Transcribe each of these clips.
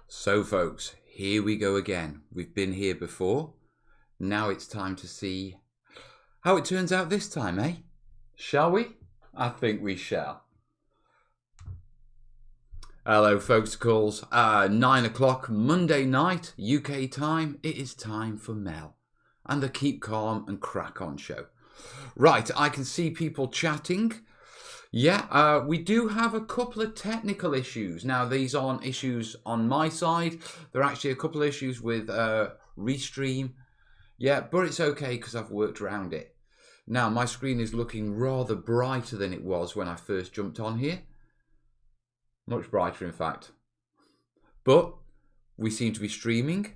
So folks, here we go again. We've been here before. Now it's time to see how it turns out this time, eh? Shall we? I think we shall. Hello folks, calls 9 o'clock Monday night UK time. It is time for Mel and the Keep Calm and Crack On show. Right, I can see people chatting. Yeah, we do have a couple of technical issues. Now, these aren't issues on my side. There are actually a couple of issues with Restream. Yeah, but it's okay because I've worked around it. Now, my screen is looking rather brighter than it was when I first jumped on here. Much brighter, in fact. But we seem to be streaming.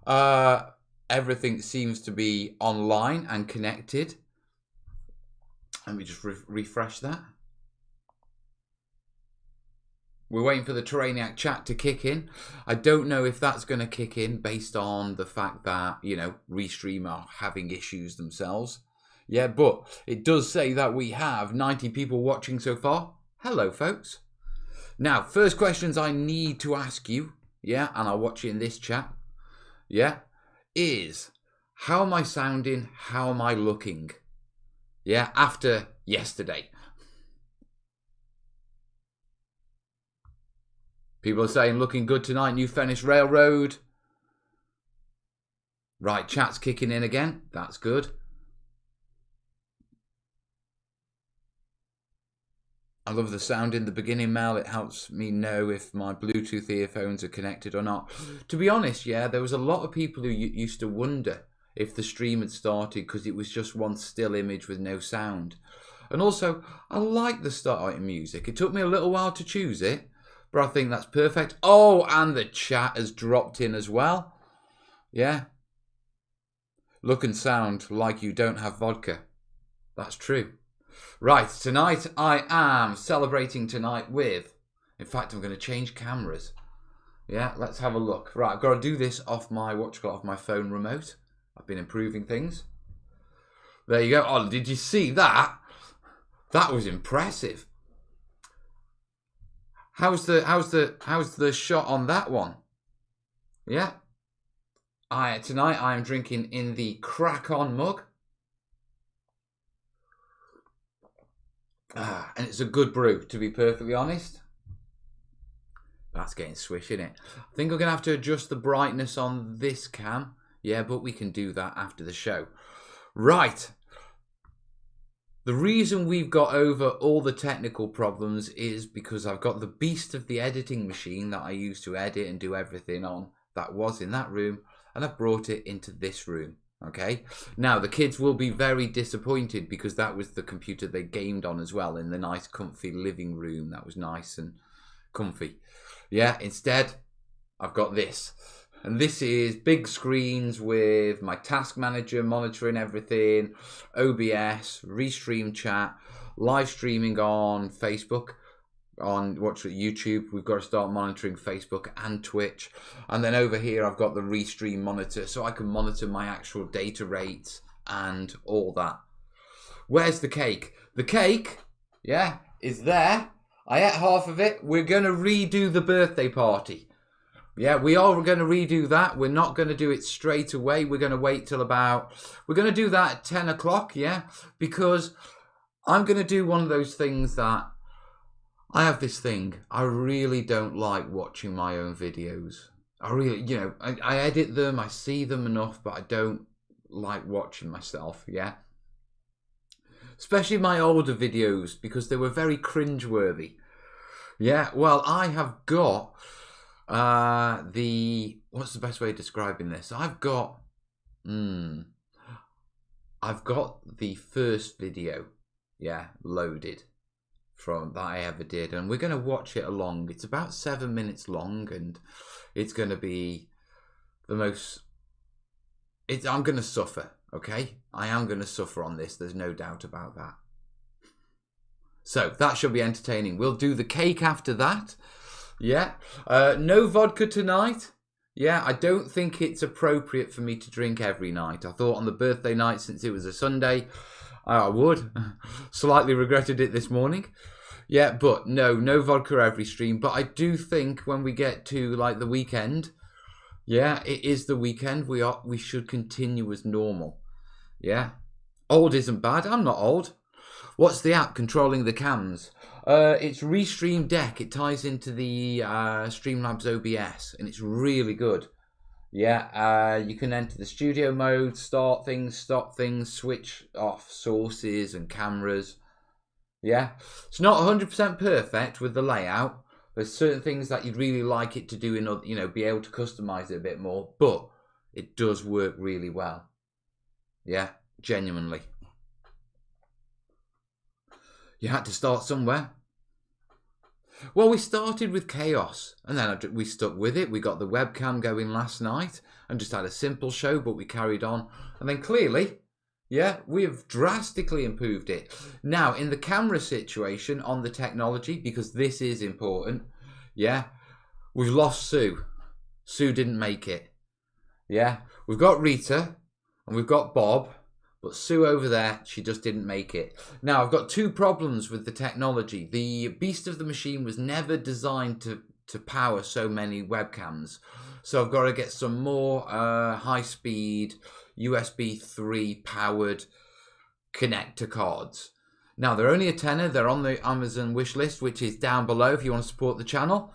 Everything seems to be online and connected. Let me just refresh that. We're waiting for the Terrainiacs chat to kick in. I don't know if that's going to kick in based on the fact that, you know, Restream are having issues themselves. Yeah, but it does say that we have 90 people watching so far. Hello, folks. Now, first questions I need to ask you, yeah, and I'll watch you in this chat, yeah, is how am I sounding? How am I looking? Yeah, after yesterday. People are saying looking good tonight, New Fennis Railroad. Right, chat's kicking in again. That's good. I love the sound in the beginning, Mel. It helps me know if my Bluetooth earphones are connected or not. To be honest, yeah, there was a lot of people who used to wonder if the stream had started because it was just one still image with no sound. And also, I like the starting music. It took me a little while to choose it, but I think that's perfect. Oh, and the chat has dropped in as well. Yeah. Look and sound like you don't have vodka. That's true. Right, tonight I am celebrating tonight with... In fact, I'm going to change cameras. Yeah, let's have a look. Right, I've got to do this off my, off my phone remote. I've been improving things. There you go. Oh, did you see that? That was impressive. How's the shot on that one? Yeah. Tonight I am drinking in the Crack On mug. And it's a good brew, to be perfectly honest. That's getting swish, isn't it? I think I'm going to have to adjust the brightness on this cam. Yeah, but we can do that after the show. Right. The reason we've got over all the technical problems is because I've got the beast of the editing machine that I use to edit and do everything on that was in that room, and I've brought it into this room. Okay. Now, the kids will be very disappointed because that was the computer they gamed on as well in the nice, comfy living room. That was nice and comfy. Yeah, instead, I've got this. And this is big screens with my task manager monitoring everything, OBS, Restream chat, live streaming on Facebook, on YouTube. We've got to start monitoring Facebook and Twitch. And then over here, I've got the Restream monitor so I can monitor my actual data rates and all that. Where's the cake? The cake, yeah, is there. I ate half of it. We're going to redo the birthday party. Yeah, we are going to redo that. We're not going to do it straight away. We're going to wait till about... We're going to do that at 10 o'clock, yeah? Because I'm going to do one of those things that... I have this thing. I really don't like watching my own videos. I really, you know, I edit them. I see them enough, but I don't like watching myself, yeah? Especially my older videos, because they were very cringeworthy. Yeah, well, I have got... what's the best way of describing this? I've got the first video, yeah, loaded from that I ever did, and we're going to watch it along. It's about 7 minutes long, and it's going to be the most... I'm going to suffer, okay? I am going to suffer on this. There's no doubt about that. So that should be entertaining. We'll do the cake after that. Yeah, no vodka tonight. Yeah, I don't think it's appropriate for me to drink every night. I thought on the birthday night, since it was a Sunday, I would. Slightly regretted it this morning. Yeah, but no vodka every stream. But I do think when we get to like the weekend, yeah, it is the weekend. We should continue as normal. Yeah, old isn't bad. I'm not old. What's the app controlling the cams? It's Restream Deck. It ties into the Streamlabs OBS, and it's really good. Yeah, you can enter the studio mode, start things, stop things, switch off sources and cameras. Yeah, it's not 100% perfect with the layout. There's certain things that you'd really like it to do in, be able to customize it a bit more, but it does work really well. Yeah, genuinely. You had to start somewhere. Well, we started with chaos, and then we stuck with it. We got the webcam going last night and just had a simple show, but we carried on. And then clearly, yeah, we have drastically improved it. Now, in the camera situation on the technology, because this is important, yeah, we've lost Sue. Sue didn't make it. Yeah, we've got Rita and we've got Bob, but Sue over there, she just didn't make it. Now, I've got two problems with the technology. The beast of the machine was never designed to power so many webcams. So I've got to get some more high-speed USB 3 powered connector cards. Now, they're only a tenner. They're on the Amazon wish list, which is down below if you want to support the channel.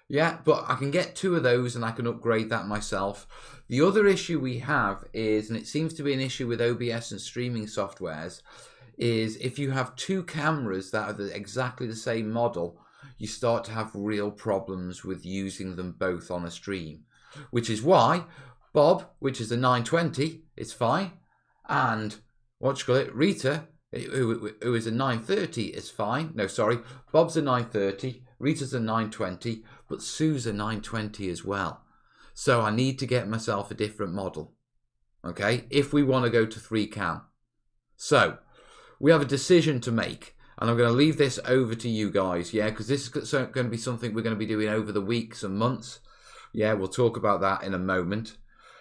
Yeah, but I can get two of those and I can upgrade that myself. The other issue we have is, and it seems to be an issue with OBS and streaming softwares, is if you have two cameras that are exactly the same model, you start to have real problems with using them both on a stream. Which is why Bob, which is a 920, is fine. And Rita, who is a 930, is fine. No, sorry, Bob's a 930, Rita's a 920, but Sue's a 920 as well. So I need to get myself a different model, okay, if we want to go to 3 cam. So we have a decision to make, and I'm going to leave this over to you guys, yeah, because this is going to be something we're going to be doing over the weeks and months. Yeah, we'll talk about that in a moment.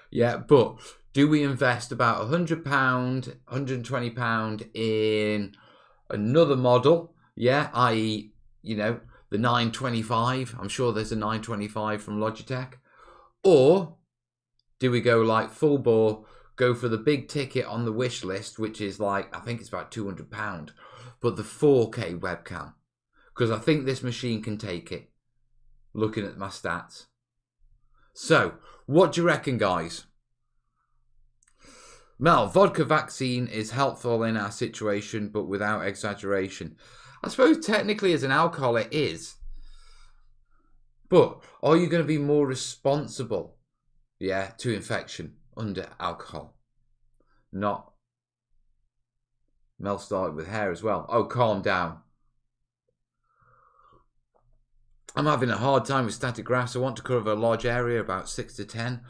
Yeah, but do we invest about £100, £120 in another model? Yeah, i.e., the 925. I'm sure there's a 925 from Logitech. Or do we go like full bore, go for the big ticket on the wish list, which is like, I think it's about £200, but the 4K webcam? Because I think this machine can take it, looking at my stats. So, what do you reckon, guys? Mel, vodka vaccine is helpful in our situation, but without exaggeration. I suppose technically as an alcohol it is. But are you going to be more responsible, yeah, to infection under alcohol? Not. Mel started with hair as well. Oh, calm down. I'm having a hard time with static grass. I want to cover a large area, about 6 to 10.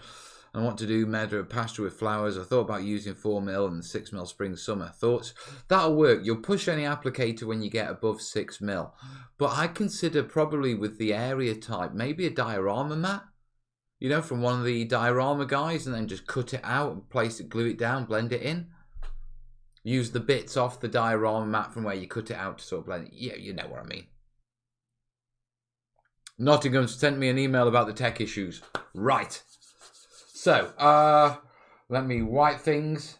I want to do meadow pasture with flowers. I thought about using 4mm and 6mm spring summer. Thoughts? That'll work. You'll push any applicator when you get above 6mm. But I consider probably with the area type, maybe a diorama mat, from one of the diorama guys, and then just cut it out and place it, glue it down, blend it in. Use the bits off the diorama mat from where you cut it out to sort of blend it. Yeah, you know what I mean. Nottingham sent me an email about the tech issues. Right. So, let me wipe things.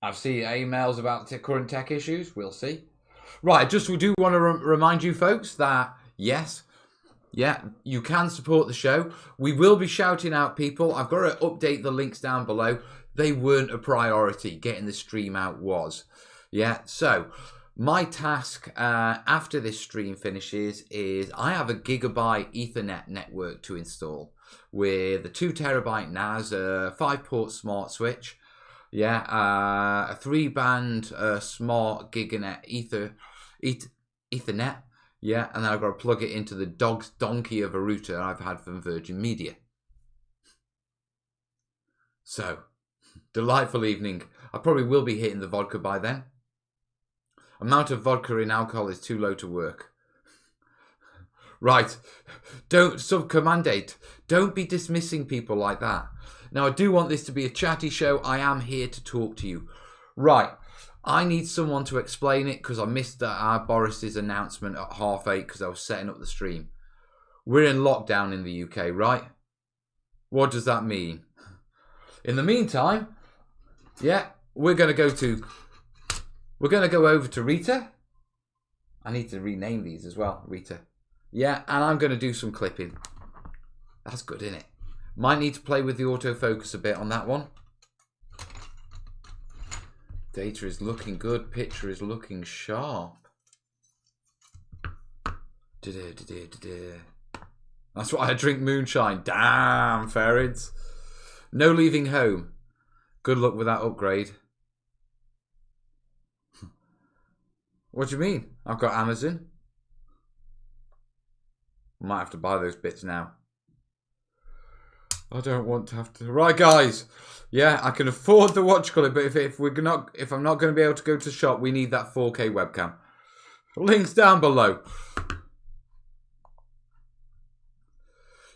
I've seen emails about current tech issues. We'll see. Right, we do want to remind you folks that, yes, yeah, you can support the show. We will be shouting out people. I've got to update the links down below. They weren't a priority. Getting the stream out was. Yeah, so my task after this stream finishes is I have a gigabyte Ethernet network to install with a 2 terabyte NAS, a 5-port smart switch, yeah, a 3-band smart giganet Ethernet, yeah, and then I've got to plug it into the donkey of a router I've had from Virgin Media. So, delightful evening. I probably will be hitting the vodka by then. Amount of vodka in alcohol is too low to work. Right, subcommandate. Don't be dismissing people like that. Now, I do want this to be a chatty show. I am here to talk to you. Right, I need someone to explain it because I missed our Boris's announcement at 8:30 because I was setting up the stream. We're in lockdown in the UK, right? What does that mean? In the meantime, yeah, we're going to go over to Rita. I need to rename these as well, Rita. Yeah, and I'm going to do some clipping. That's good, isn't it? Might need to play with the autofocus a bit on that one. Data is looking good. Picture is looking sharp. That's why I drink moonshine. Damn, ferrets. No leaving home. Good luck with that upgrade. What do you mean? I've got Amazon. I might have to buy those bits now. I don't want to have to. Right, guys. Yeah, I can afford the watch colour, but if I'm not going to be able to go to the shop, we need that 4K webcam. Links down below.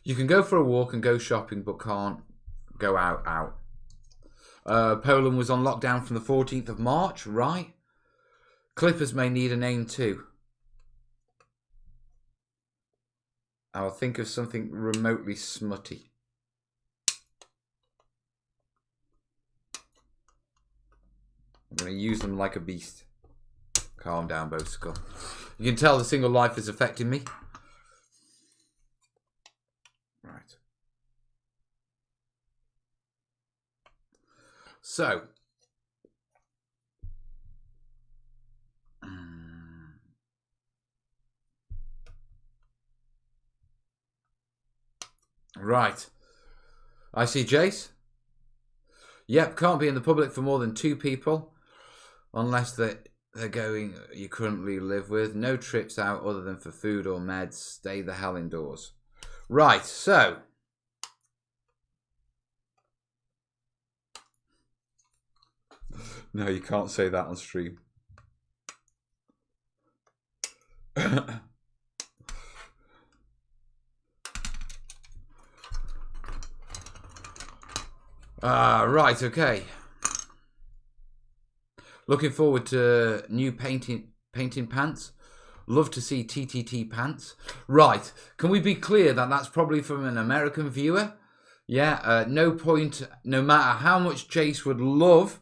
You can go for a walk and go shopping, but can't go out. Poland was on lockdown from the 14th of March, right? Clippers may need a name too. I'll think of something remotely smutty. I'm going to use them like a beast. Calm down, Bosicle. You can tell the single life is affecting me. Right. So. Right. I see Jace. Yep, can't be in the public for more than 2 people. Unless they're going you currently live with. No trips out other than for food or meds. Stay the hell indoors. Right, so. No, you can't say that on stream. Right, okay. Looking forward to new painting pants. Love to see TTT pants. Right, can we be clear that that's probably from an American viewer? Yeah, no point, no matter how much Jace would love,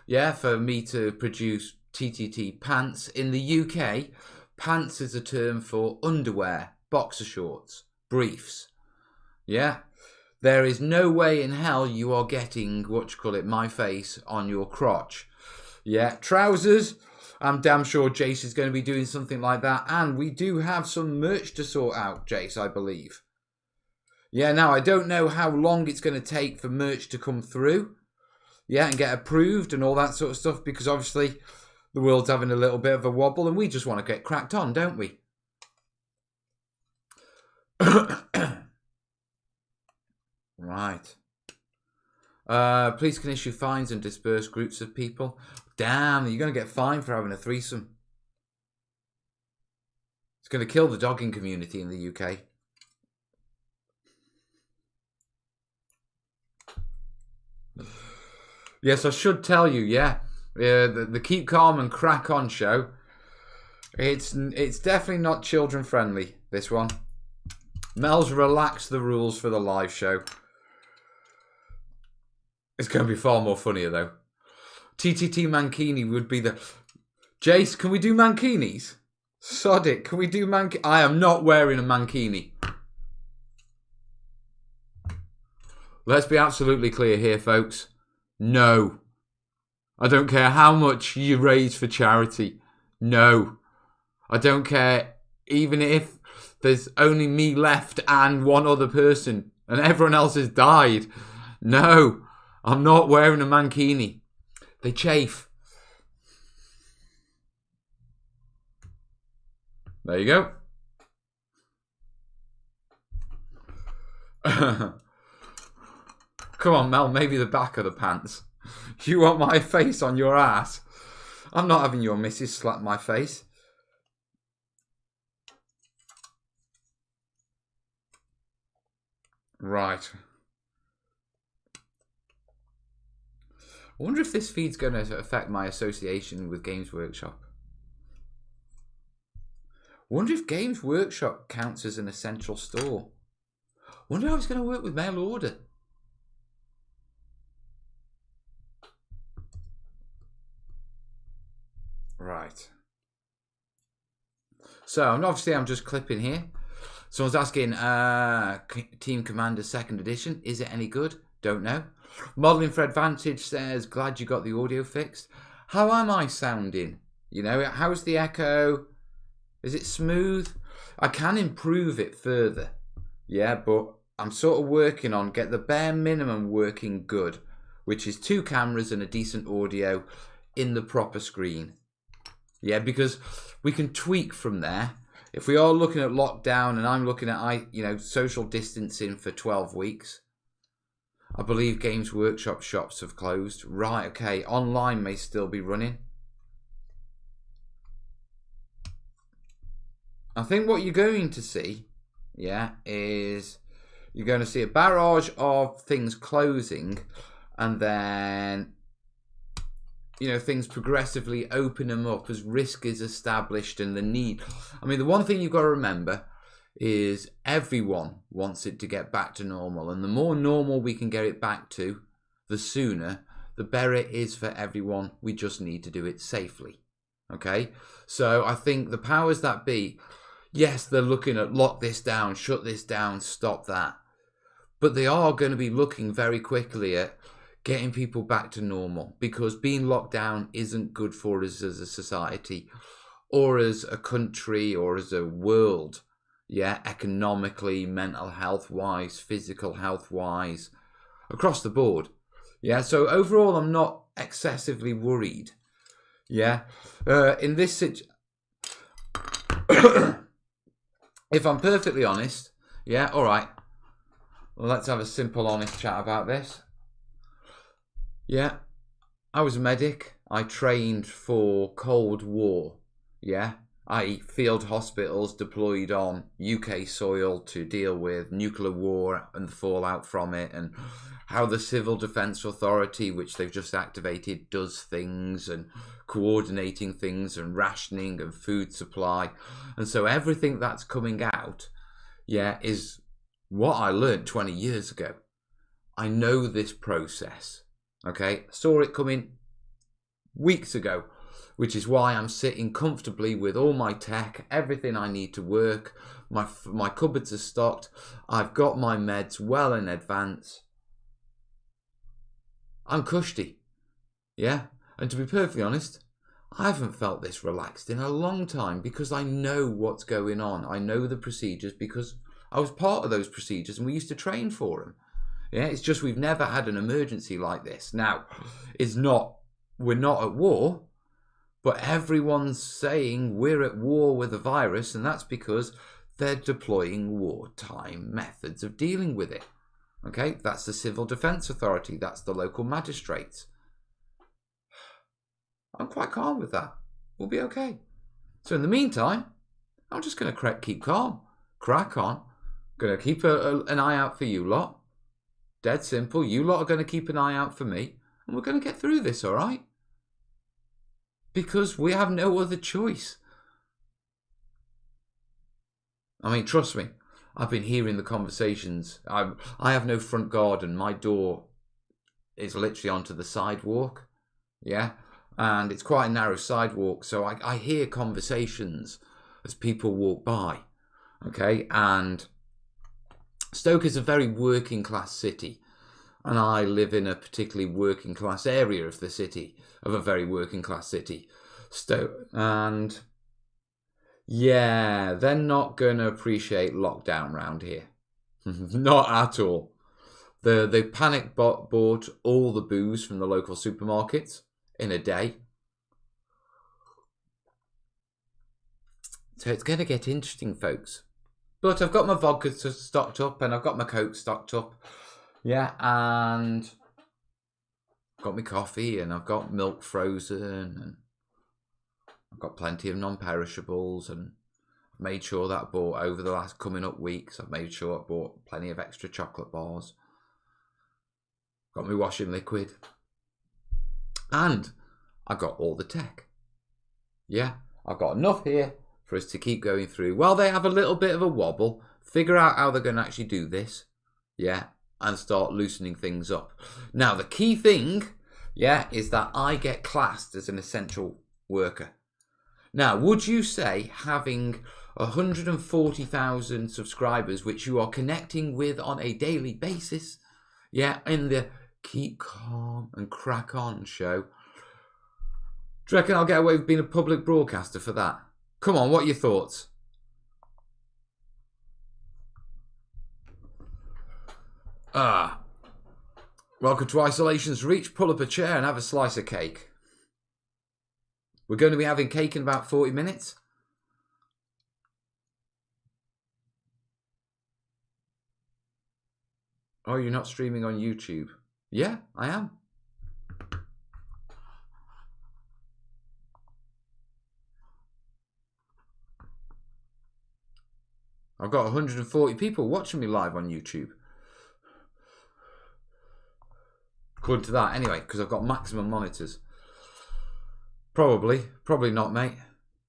yeah, for me to produce TTT pants. In the UK, pants is a term for underwear, boxer shorts, briefs. Yeah, there is no way in hell you are getting, my face on your crotch. Yeah, trousers, I'm damn sure Jace is going to be doing something like that. And we do have some merch to sort out, Jace, I believe. Yeah, now I don't know how long it's going to take for merch to come through. Yeah, and get approved and all that sort of stuff. Because obviously the world's having a little bit of a wobble and we just want to get cracked on, don't we? Right. Police can issue fines and disperse groups of people. Damn, you're going to get fined for having a threesome. It's going to kill the dogging community in the UK. Yes, I should tell you, yeah. The Keep Calm and Crack On show. It's definitely not children friendly, this one. Mel's relaxed the rules for the live show. It's going to be far more funnier, though. TTT Mankini would be the... Jace, can we do Mankinis? Sod it, can we do Mankini? I am not wearing a Mankini. Let's be absolutely clear here, folks. No. I don't care how much you raise for charity. No. I don't care even if there's only me left and one other person and everyone else has died. No. I'm not wearing a Mankini. They chafe. There you go. Come on, Mel, maybe the back of the pants. You want my face on your ass? I'm not having your missus slap my face. Right. I wonder if this feed's going to affect my association with Games Workshop. I wonder if Games Workshop counts as an essential store. I wonder how it's going to work with mail order. Right. So, obviously I'm just clipping here. Someone's asking, Team Commander 2nd edition, is it any good? Don't know. Modelling for Advantage says, glad you got the audio fixed. How am I sounding? You know, how's the echo? Is it smooth? I can improve it further. Yeah, but I'm sort of working on get the bare minimum working good, which is 2 cameras and a decent audio in the proper screen. Yeah, because we can tweak from there. If we are looking at lockdown and I'm looking at, social distancing for 12 weeks, I believe Games Workshop shops have closed. Right, okay, online may still be running. I think what you're going to see, is you're going to see a barrage of things closing and then, things progressively open them up as risk is established and the need. I mean, the one thing you've got to remember is everyone wants it to get back to normal. And the more normal we can get it back to, the sooner, the better it is for everyone. We just need to do it safely. Okay? So I think the powers that be, yes, they're looking at lock this down, shut this down, stop that. But they are going to be looking very quickly at getting people back to normal, because being locked down isn't good for us as a society or as a country or as a world. Economically, mental health wise, physical health wise, across the board. So overall, I'm not excessively worried. In this situation, if I'm perfectly honest, all right, well, let's have a simple, honest chat about this. I was a medic. I trained for Cold War. I.e. field hospitals deployed on UK soil to deal with nuclear war and the fallout from it, and how the Civil Defence Authority, which they've just activated, does things, and coordinating things and rationing and food supply. And so everything that's coming out, is what I learned 20 years ago. I know this process. Okay, saw it coming weeks ago, which is why I'm sitting comfortably with all my tech, everything I need to work. My cupboards are stocked. I've got my meds well in advance. I'm cushy. And to be perfectly honest, I haven't felt this relaxed in a long time, because I know what's going on. I know the procedures because I was part of those procedures and we used to train for them. It's just we've never had an emergency like this. Now, we're not at war, but everyone's saying we're at war with the virus, and that's because they're deploying wartime methods of dealing with it. Okay, that's the Civil Defence Authority, that's the local magistrates. I'm quite calm with that. We'll be okay. So in the meantime, I'm just going to keep calm, crack on. Going to keep an eye out for you lot. Dead simple. You lot are going to keep an eye out for me, and we're going to get through this, all right? Because we have no other choice. I mean, trust me, I've been hearing the conversations. I have no front garden. My door is literally onto the sidewalk, and it's quite a narrow sidewalk, so I hear conversations as people walk by, okay? And Stoke is a very working class city, and I live in a particularly working class area of the city, of a very working class city, Stoke. And they're not going to appreciate lockdown round here. Not at all. They panic bought all the booze from the local supermarkets in a day. So it's going to get interesting, folks. But I've got my vodka stocked up and I've got my Coke stocked up. And I've got my coffee and I've got milk frozen and I've got plenty of non-perishables, and I've made sure that I bought over the last coming up weeks, I've made sure I bought plenty of extra chocolate bars. Got my washing liquid. And I've got all the tech. Yeah, I've got enough here for us to keep going through. While they have a little bit of a wobble, figure out how they're going to actually do this. Yeah, and start loosening things up. Now, the key thing, yeah, is that I get classed as an essential worker. Now, would you say having 140,000 subscribers, which you are connecting with on a daily basis, yeah, in the Keep Calm and Crack On show, do you reckon I'll get away with being a public broadcaster for that? Come on, what are your thoughts? Welcome to Isolation's Reach. Pull up a chair and have a slice of cake. We're going to be having cake in about 40 minutes. Oh, you're not streaming on YouTube? Yeah, I am. I've got 140 people watching me live on YouTube. According to that, anyway, because I've got maximum monitors. Probably not, mate.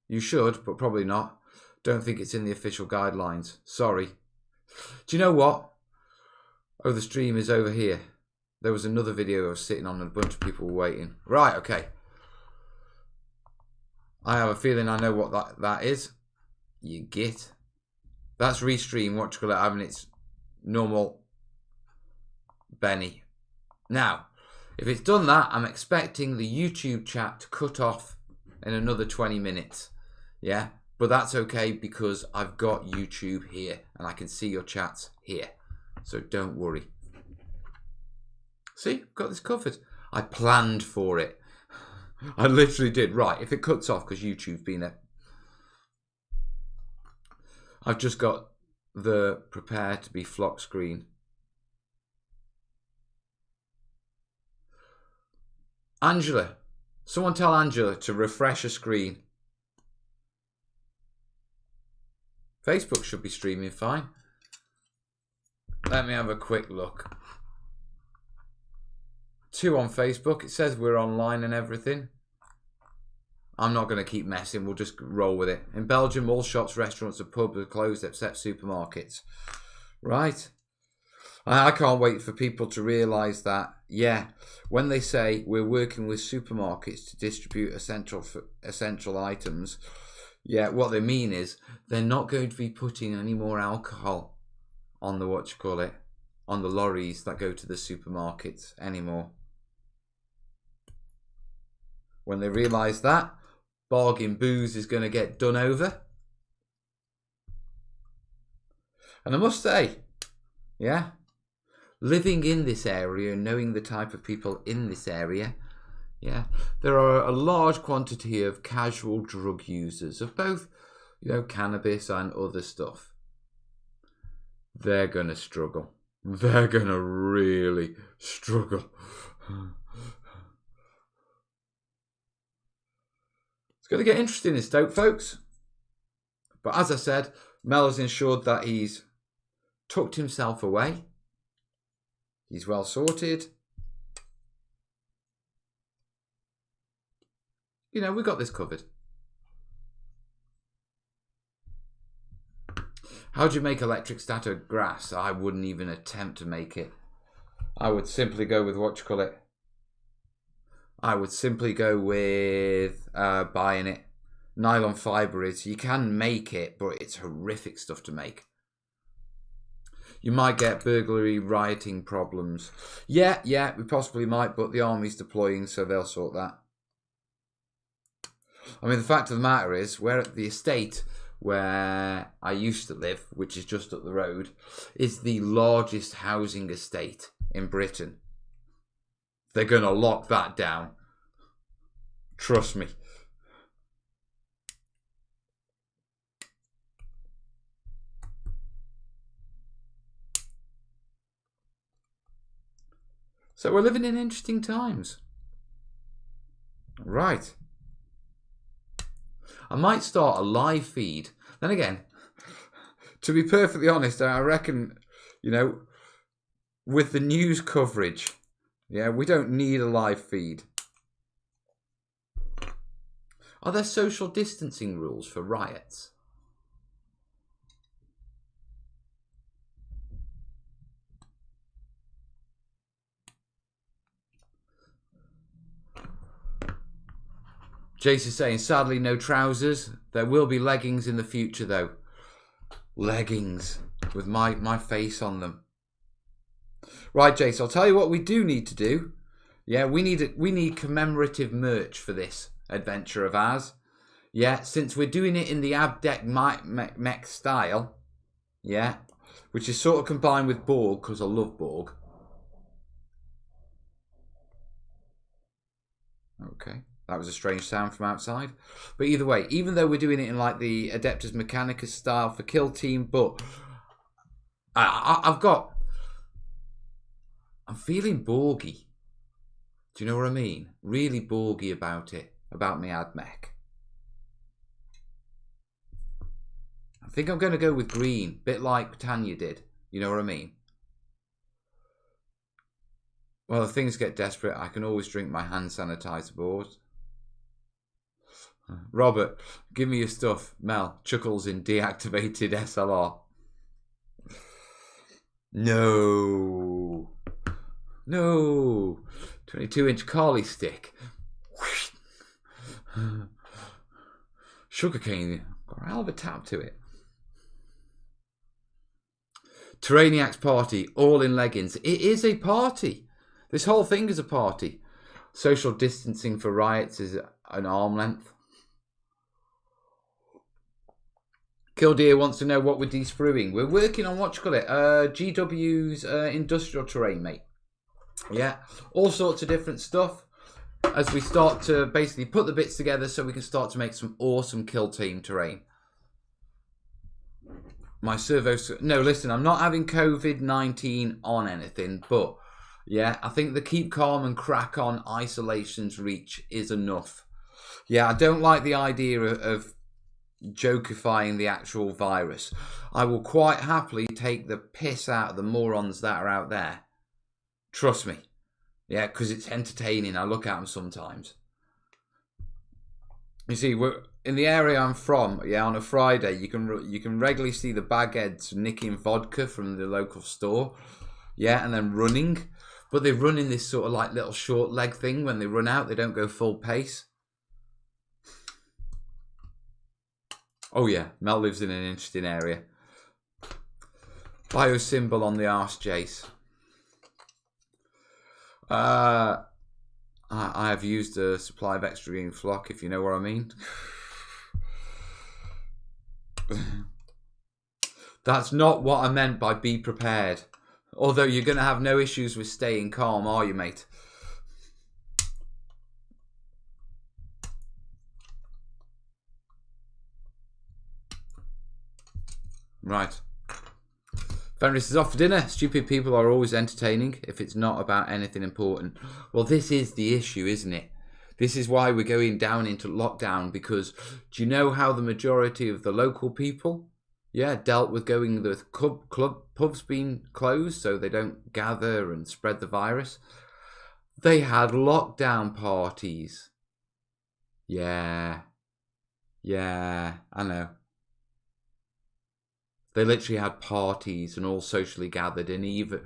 You should, but probably not. Don't think it's in the official guidelines. Sorry. Do you know what? Oh, the stream is over here. There was another video I was sitting on and a bunch of people were waiting. Right, okay. I have a feeling I know what that is. You git. That's Restream, what you call it, having its normal Benny. Now, if it's done that, I'm expecting the YouTube chat to cut off in another 20 minutes. Yeah? But that's okay because I've got YouTube here and I can see your chats here. So don't worry. See, I've got this covered. I planned for it. I literally did. Right, if it cuts off because YouTube's been it. I've just got the prepare to be flock screen. Angela. Someone tell Angela to refresh a screen. Facebook should be streaming fine. Let me have a quick look. 2 on Facebook. It says we're online and everything. I'm not going to keep messing. We'll just roll with it. In Belgium, all shops, restaurants and pubs are closed except supermarkets. Right. I can't wait for people to realise that, yeah, when they say we're working with supermarkets to distribute essential items, yeah, what they mean is they're not going to be putting any more alcohol on the, on the lorries that go to the supermarkets anymore. When they realise that, bargain booze is going to get done over. And I must say, yeah, living in this area and knowing the type of people in this area, yeah, there are a large quantity of casual drug users of both, cannabis and other stuff. They're going to struggle. They're going to really struggle. It's going to get interesting in Stoke, folks. But as I said, Mel has ensured that he's tucked himself away. He's well sorted. We've got this covered. How do you make electric stator grass? I wouldn't even attempt to make it. I would simply go with I would simply go with buying it. Nylon fibre is, you can make it, but it's horrific stuff to make. You might get burglary, rioting problems. Yeah, we possibly might, but the army's deploying, so they'll sort that. I mean, the fact of the matter is, we're at the estate where I used to live, which is just up the road, is the largest housing estate in Britain. They're going to lock that down. Trust me. So we're living in interesting times. Right. I might start a live feed. Then again, to be perfectly honest, I reckon, with the news coverage, yeah, we don't need a live feed. Are there social distancing rules for riots? Jace is saying, sadly, no trousers. There will be leggings in the future, though. Leggings with my face on them. Right, Jace, I'll tell you what we do need to do. Yeah, we need commemorative merch for this adventure of ours. Yeah, since we're doing it in the Abdeck mech style. Yeah, which is sort of combined with Borg, because I love Borg. Okay. That was a strange sound from outside. But either way, even though we're doing it in like the Adeptus Mechanicus style for Kill Team, but I'm feeling Borgy. Do you know what I mean? Really Borgy about it, about my Admech. I think I'm going to go with green, bit like Tanya did. You know what I mean? Well, if things get desperate, I can always drink my hand sanitizer board. Robert, give me your stuff. Mel, chuckles in deactivated SLR. No. 22-inch Carly stick. Sugarcane. Got a hell of a tap to it. Terrainiacs party, all in leggings. It is a party. This whole thing is a party. Social distancing for riots is an arm length. Killdeer wants to know what we're despruing. We're working on what you call it, GW's industrial terrain, mate. Yeah, all sorts of different stuff as we start to basically put the bits together so we can start to make some awesome Kill Team terrain. My servo... No, listen, I'm not having COVID-19 on anything, but yeah, I think the keep calm and crack on isolations reach is enough. Yeah, I don't like the idea of jokifying the actual virus. I will quite happily take the piss out of the morons that are out there. Trust me. Yeah, because it's entertaining. I look at them sometimes. You see, we're in the area I'm from. Yeah, on a Friday, you can regularly see the bagheads nicking vodka from the local store. Yeah, and then running. But they run in this sort of like little short leg thing. When they run out, they don't go full pace. Oh yeah, Mel lives in an interesting area. Biosymbol on the arse, Jace. I have used a supply of extra green flock, if you know what I mean. That's not what I meant by be prepared. Although you're going to have no issues with staying calm, are you, mate? Right. Fenris is off for dinner. Stupid people are always entertaining if it's not about anything important. Well, this is the issue, isn't it? This is why we're going down into lockdown, because do you know how the majority of the local people, yeah, dealt with going the pubs being closed so they don't gather and spread the virus? They had lockdown parties. Yeah, I know. They literally had parties and all socially gathered, and even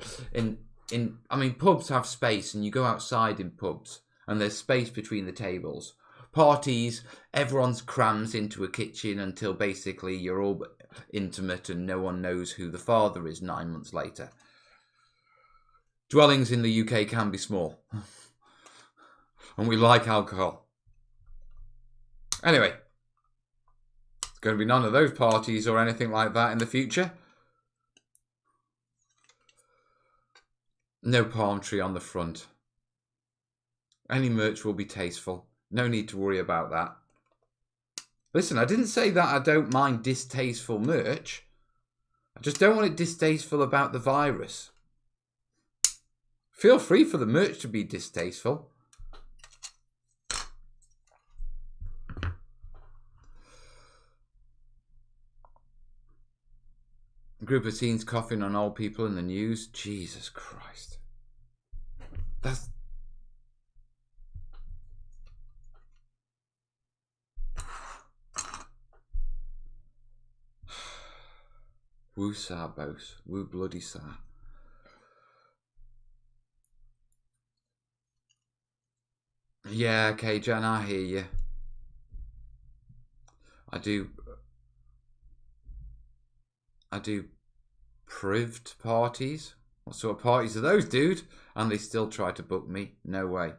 I mean, pubs have space, and you go outside in pubs, and there's space between the tables. Parties, everyone's crams into a kitchen until basically you're all intimate and no one knows who the father is 9 months later. Dwellings in the UK can be small, and we like alcohol. Anyway. Going to be none of those parties or anything like that in the future. No palm tree on the front. Any merch will be tasteful. No need to worry about that. Listen, I didn't say that I don't mind distasteful merch. I just don't want it distasteful about the virus. Feel free for the merch to be distasteful. A group of teens coughing on old people in the news. Jesus Christ. Woo sa, boss. Woo bloody sa. Yeah, okay, Jan, I hear you. I do prived parties? What sort of parties are those, dude? And they still try to book me? No way.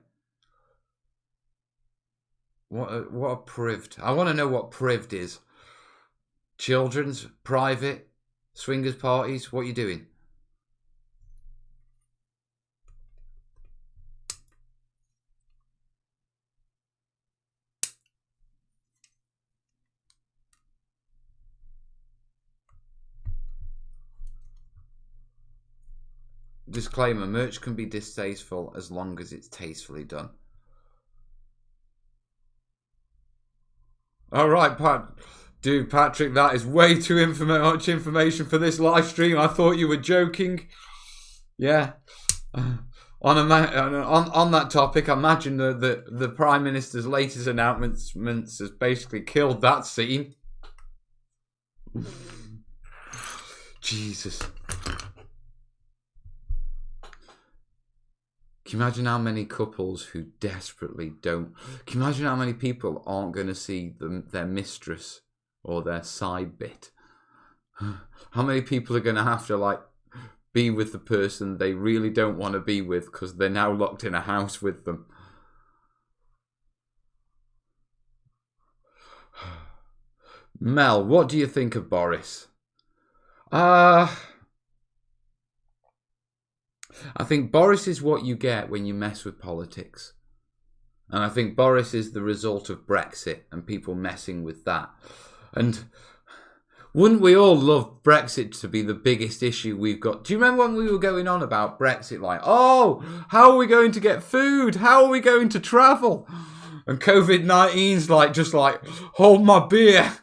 What a prived? I want to know what prived is. Children's, private, swingers parties. What are you doing? Disclaimer, merch can be distasteful as long as it's tastefully done. All right, Pat. Dude, Patrick, that is way too much information for this live stream. I thought you were joking. Yeah. On that topic, I imagine the Prime Minister's latest announcements has basically killed that scene. Jesus. Can you imagine how many couples who desperately don't... Can you imagine how many people aren't going to see their mistress or their side bit? How many people are going to have to, like, be with the person they really don't want to be with because they're now locked in a house with them? Mel, what do you think of Boris? I think Boris is what you get when you mess with politics. And I think Boris is the result of Brexit and people messing with that. And wouldn't we all love Brexit to be the biggest issue we've got? Do you remember when we were going on about Brexit? Like, oh, how are we going to get food? How are we going to travel? And COVID-19's like, just like, hold my beer.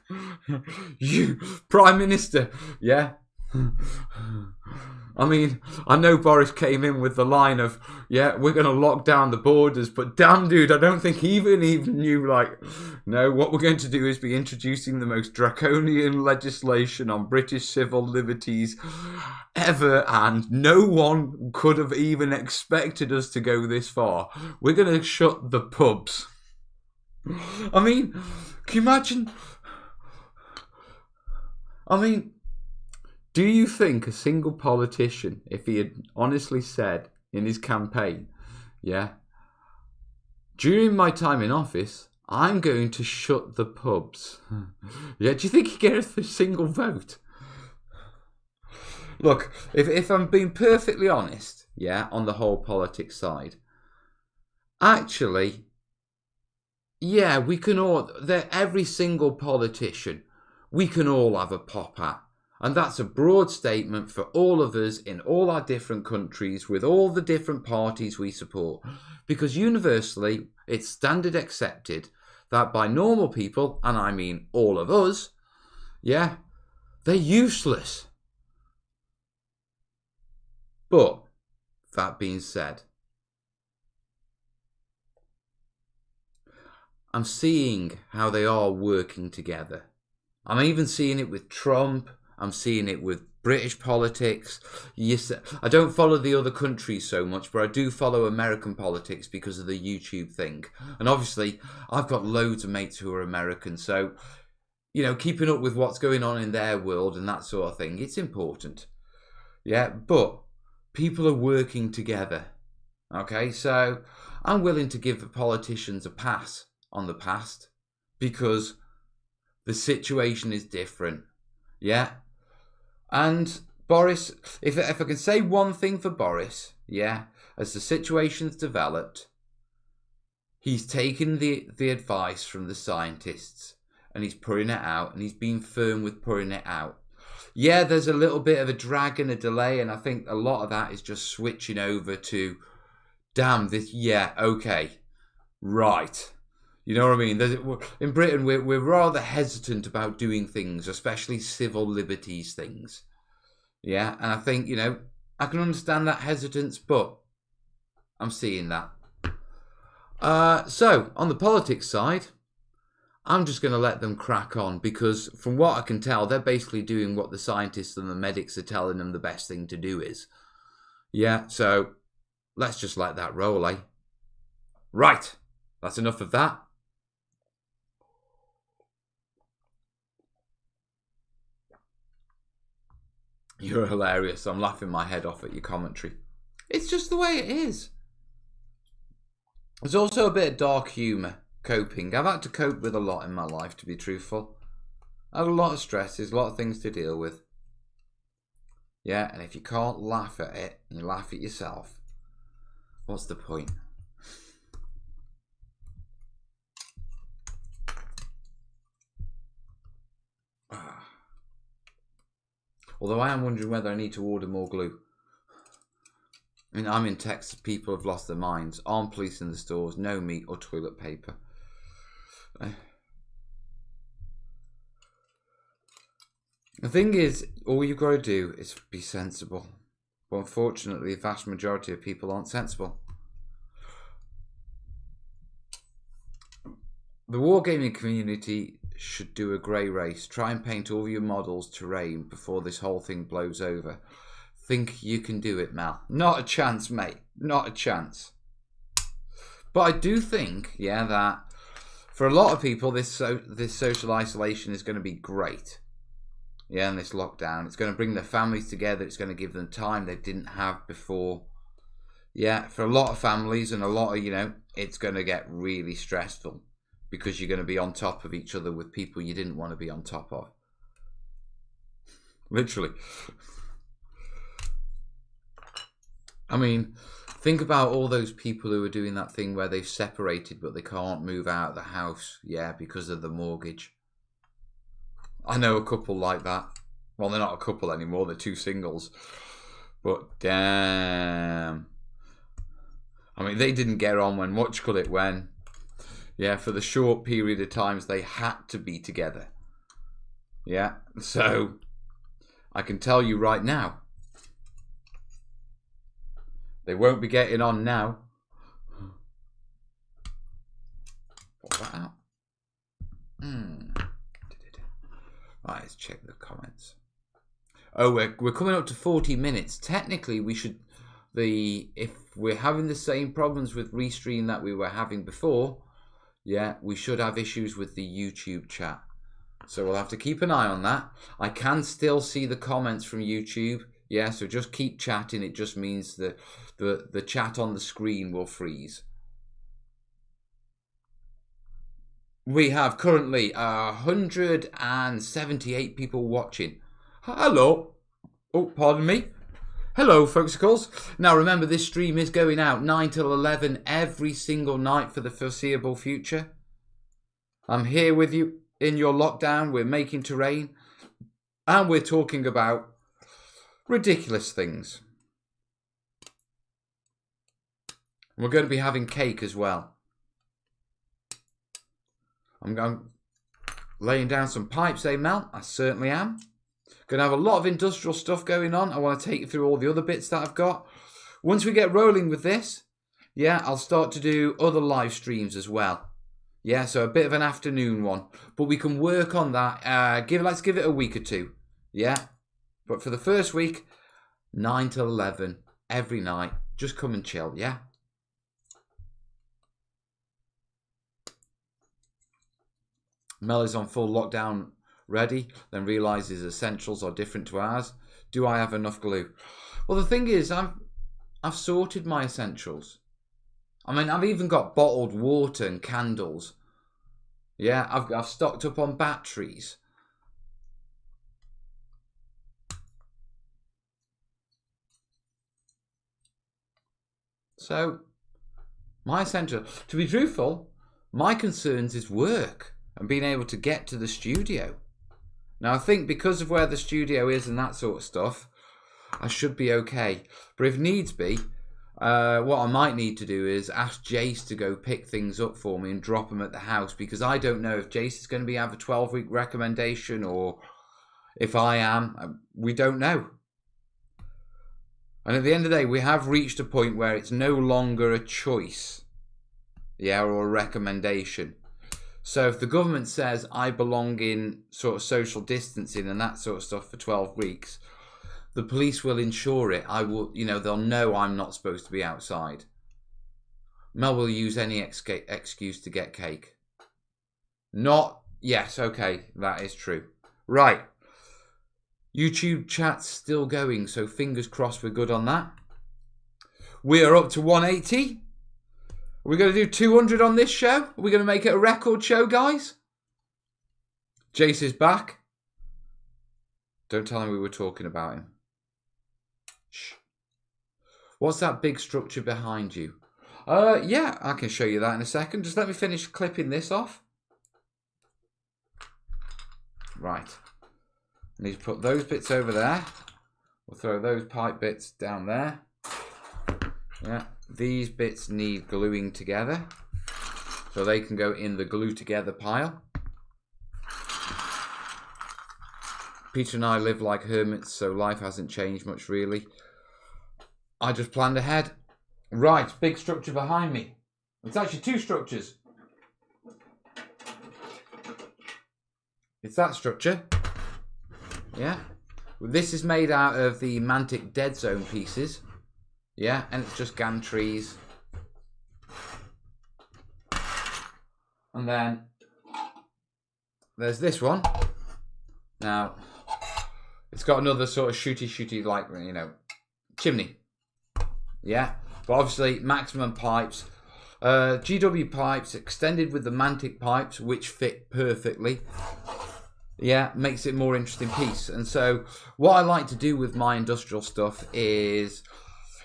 You, Prime Minister. Yeah. I mean, I know Boris came in with the line of, yeah, we're going to lock down the borders, but damn, dude, I don't think he even knew, like, no, what we're going to do is be introducing the most draconian legislation on British civil liberties ever, and no one could have even expected us to go this far. We're going to shut the pubs. I mean, can you imagine? I mean... Do you think a single politician, if he had honestly said in his campaign, yeah, during my time in office, I'm going to shut the pubs. Yeah, do you think he'd get a single vote? Look, if I'm being perfectly honest, yeah, on the whole politics side, actually, yeah, we can all, every single politician, we can all have a pop at. And that's a broad statement for all of us in all our different countries with all the different parties we support. Because universally, it's standard accepted that by normal people, and I mean all of us, yeah, they're useless. But, that being said, I'm seeing how they are working together. I'm even seeing it with Trump. I'm seeing it with British politics. Yes, I don't follow the other countries so much, but I do follow American politics because of the YouTube thing. And obviously, I've got loads of mates who are American, so, you know, keeping up with what's going on in their world and that sort of thing, it's important. Yeah, but people are working together. Okay, so I'm willing to give the politicians a pass on the past because the situation is different. Yeah. And Boris, if I can say one thing for Boris, yeah, as the situation's developed, he's taken the advice from the scientists and he's putting it out and he's been firm with putting it out. Yeah, there's a little bit of a drag and a delay, and I think a lot of that is just switching over to, damn, this, yeah, okay, right. You know what I mean? In Britain, we're rather hesitant about doing things, especially civil liberties things. Yeah, and I think, you know, I can understand that hesitance, but I'm seeing that. So, on the politics side, I'm just going to let them crack on, because from what I can tell, they're basically doing what the scientists and the medics are telling them the best thing to do is. Yeah, so let's just let that roll, eh? Right, that's enough of that. You're hilarious. I'm laughing my head off at your commentary. It's just the way it is. There's also a bit of dark humour coping. I've had to cope with a lot in my life, to be truthful. I had a lot of stresses, a lot of things to deal with. Yeah, and if you can't laugh at it, and you laugh at yourself, what's the point? Although I am wondering whether I need to order more glue. I mean, I'm in Texas, people have lost their minds. Armed police in the stores, no meat or toilet paper. The thing is, all you've got to do is be sensible. But unfortunately, the vast majority of people aren't sensible. The wargaming community should do a grey race. Try and paint all your models terrain before this whole thing blows over. Think you can do it, Mal? Not a chance, mate. Not a chance. But I do think, yeah, that for a lot of people, this social isolation is going to be great. Yeah, and this lockdown. It's going to bring their families together. It's going to give them time they didn't have before. Yeah, for a lot of families and a lot of, it's going to get really stressful. Because you're going to be on top of each other with people you didn't want to be on top of. Literally. I mean, think about all those people who are doing that thing where they've separated but they can't move out of the house, yeah, because of the mortgage. I know a couple like that. Well, they're not a couple anymore, they're two singles. But damn. I mean, they didn't get on when whatchamacallit when. Yeah, for the short period of times they had to be together. Yeah, so I can tell you right now, they won't be getting on now. Put that out. Right, let's check the comments. Oh, we're coming up to 40 minutes. Technically, we should if we're having the same problems with Restream that we were having before. Yeah, we should have issues with the YouTube chat. So we'll have to keep an eye on that. I can still see the comments from YouTube. Yeah, so just keep chatting. It just means that the chat on the screen will freeze. We have currently 178 people watching. Hello. Oh, pardon me. Hello, folksicles. Now remember, this stream is going out 9 till 11 every single night for the foreseeable future. I'm here with you in your lockdown. We're making terrain. And we're talking about ridiculous things. We're going to be having cake as well. I'm laying down some pipes, eh, Mel? I certainly am. Going to have a lot of industrial stuff going on. I want to take you through all the other bits that I've got. Once we get rolling with this, yeah, I'll start to do other live streams as well. Yeah, so a bit of an afternoon one. But we can work on that. Let's give it a week or two. Yeah. But for the first week, 9 till 11 every night. Just come and chill, yeah? Mel is on full lockdown ready, then realises essentials are different to ours. Do I have enough glue? Well, the thing is, I've sorted my essentials. I mean, I've even got bottled water and candles. Yeah, I've stocked up on batteries. So, my essential, to be truthful, my concerns is work and being able to get to the studio. Now, I think because of where the studio is and that sort of stuff, I should be okay. But if needs be, what I might need to do is ask Jace to go pick things up for me and drop them at the house, because I don't know if Jace is going to have a 12-week recommendation or if I am. We don't know. And at the end of the day, we have reached a point where it's no longer a choice, yeah, or a recommendation. So if the government says I belong in sort of social distancing and that sort of stuff for 12 weeks, the police will ensure it. I will, they'll know I'm not supposed to be outside. Mel will use any excuse to get cake. Not, yes, okay, that is true. Right. YouTube chat's still going, so fingers crossed we're good on that. We are up to 180. Are we going to do 200 on this show? Are we going to make it a record show, guys? Jace is back. Don't tell him we were talking about him. Shh. What's that big structure behind you? Yeah, I can show you that in a second. Just let me finish clipping this off. Right. I need to put those bits over there. We'll throw those pipe bits down there. Yeah. These bits need gluing together, so they can go in the glue together pile. Peter and I live like hermits, so life hasn't changed much really. I just planned ahead. Right, big structure behind me. It's actually two structures. It's that structure. Yeah. This is made out of the Mantic Dead Zone pieces. Yeah, and it's just gantries. And then there's this one. Now, it's got another sort of shooty like, chimney. Yeah, but obviously maximum pipes. GW pipes extended with the Mantic pipes, which fit perfectly. Yeah, makes it more interesting piece. And so what I like to do with my industrial stuff is,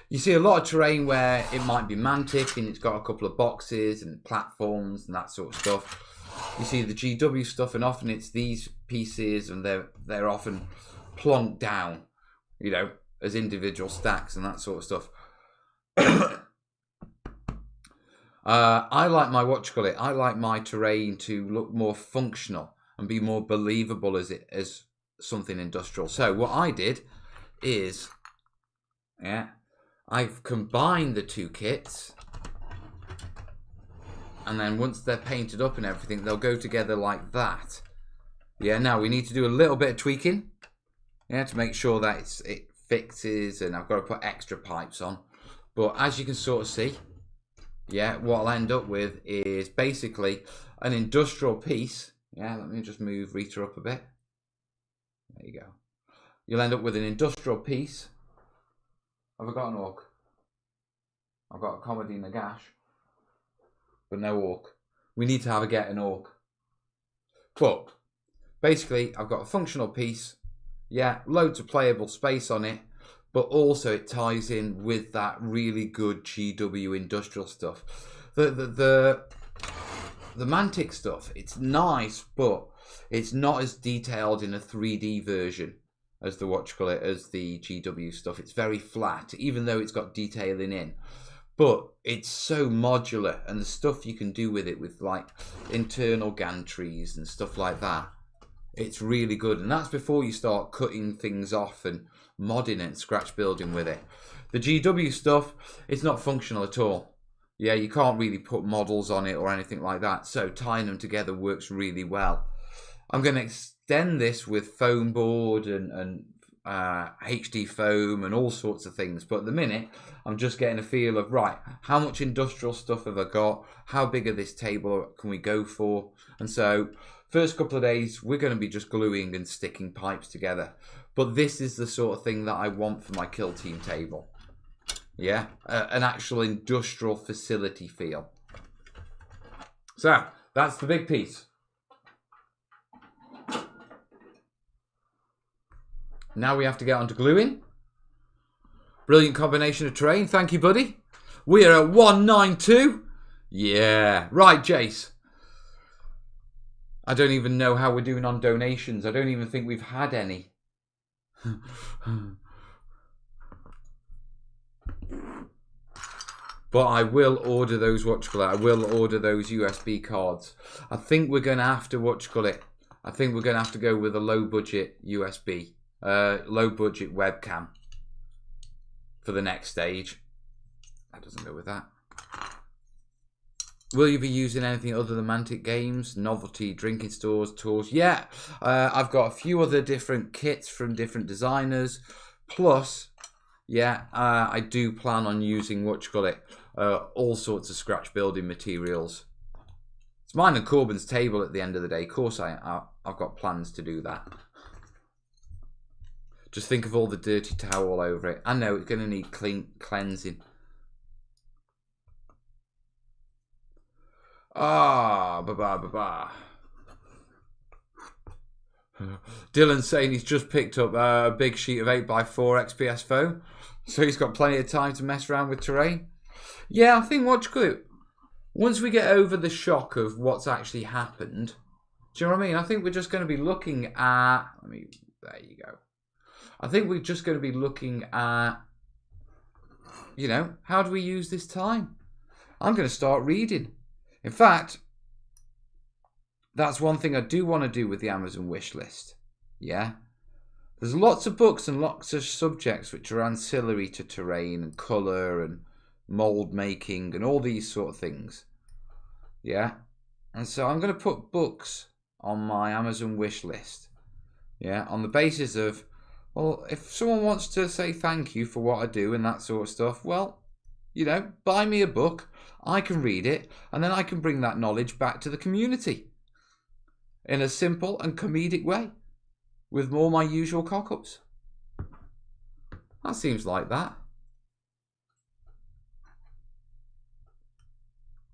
you see a lot of terrain where it might be Mantic and it's got a couple of boxes and platforms and that sort of stuff. You see the GW stuff, and often it's these pieces, and they're often plonked down, as individual stacks and that sort of stuff. I like my I like my terrain to look more functional and be more believable as something industrial. So what I did is, I've combined the two kits, and then once they're painted up and everything, they'll go together like that. Yeah, now we need to do a little bit of tweaking, to make sure that it fixes, and I've got to put extra pipes on. But as you can sort of see, what I'll end up with is basically an industrial piece. Yeah, let me just move Rita up a bit. There you go. You'll end up with an industrial piece. Have I got an orc? I've got a comedy Nagash, but no orc. We need to have an orc. But basically, I've got a functional piece. Yeah, loads of playable space on it, but also it ties in with that really good GW industrial stuff. The Mantic stuff, it's nice, but it's not as detailed in a 3D version as the as the GW stuff. It's very flat, even though it's got detailing in. But it's so modular, and the stuff you can do with it, with like internal gantries and stuff like that, it's really good. And that's before you start cutting things off and modding it and scratch building with it. The GW stuff, it's not functional at all. Yeah, you can't really put models on it or anything like that. So tying them together works really well. I'm going to extend this with foam board and HD foam and all sorts of things. But at the minute, I'm just getting a feel of, right, how much industrial stuff have I got? How big of this table can we go for? And so first couple of days, we're going to be just gluing and sticking pipes together. But this is the sort of thing that I want for my kill team table. Yeah, an actual industrial facility feel. So that's the big piece. Now we have to get on to gluing. Brilliant combination of terrain. Thank you, buddy. We are at 192. Yeah. Right, Jace. I don't even know how we're doing on donations. I don't even think we've had any. But I will order those, I will order those USB cards. I think we're going to have to, I think we're going to have to go with a low budget USB. Low budget webcam for the next stage. That doesn't go with that. Will you be using anything other than Mantic games? Novelty, drinking stores, tours? Yeah, I've got a few other different kits from different designers. Plus, yeah, I do plan on using, all sorts of scratch building materials. It's mine and Corbin's table at the end of the day. Of course, I've got plans to do that. Just think of all the dirty towel all over it. I know it's going to need cleansing. Ba-ba. Dylan's saying he's just picked up a big sheet of 8x4 XPS foam. So he's got plenty of time to mess around with terrain. Yeah, I think once we get over the shock of what's actually happened, do you know what I mean? I think we're just going to be looking at... there you go. I think we're just going to be looking at, how do we use this time? I'm going to start reading. In fact, that's one thing I do want to do with the Amazon wish list. Yeah? There's lots of books and lots of subjects which are ancillary to terrain and colour and mould making and all these sort of things. Yeah? And so I'm going to put books on my Amazon wish list. Yeah? On the basis of, well, if someone wants to say thank you for what I do and that sort of stuff, well, buy me a book. I can read it, and then I can bring that knowledge back to the community in a simple and comedic way with more my usual cock-ups. That seems like that.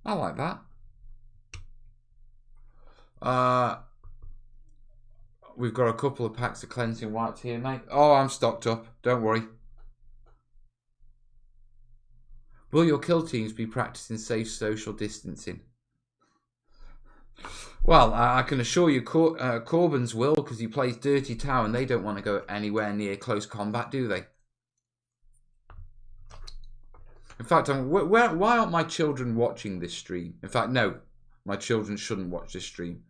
I like that. We've got a couple of packs of cleansing wipes here, mate. Oh, I'm stocked up. Don't worry. Will your kill teams be practicing safe social distancing? Well, I can assure you Corbin's will, because he plays Dirty Tower and they don't want to go anywhere near close combat, do they? In fact, why aren't my children watching this stream? In fact, no, my children shouldn't watch this stream.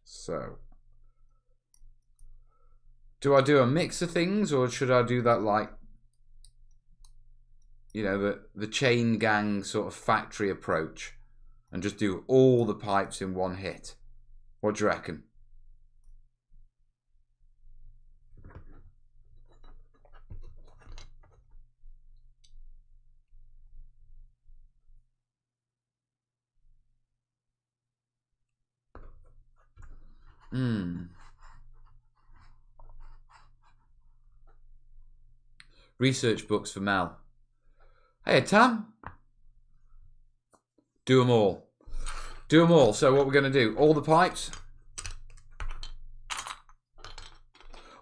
So, do I do a mix of things, or should I do that like, the chain gang sort of factory approach and just do all the pipes in one hit? What do you reckon? Research books for Mel. Hey, Tam. Do them all. Do them all. So what we're going to do, all the pipes.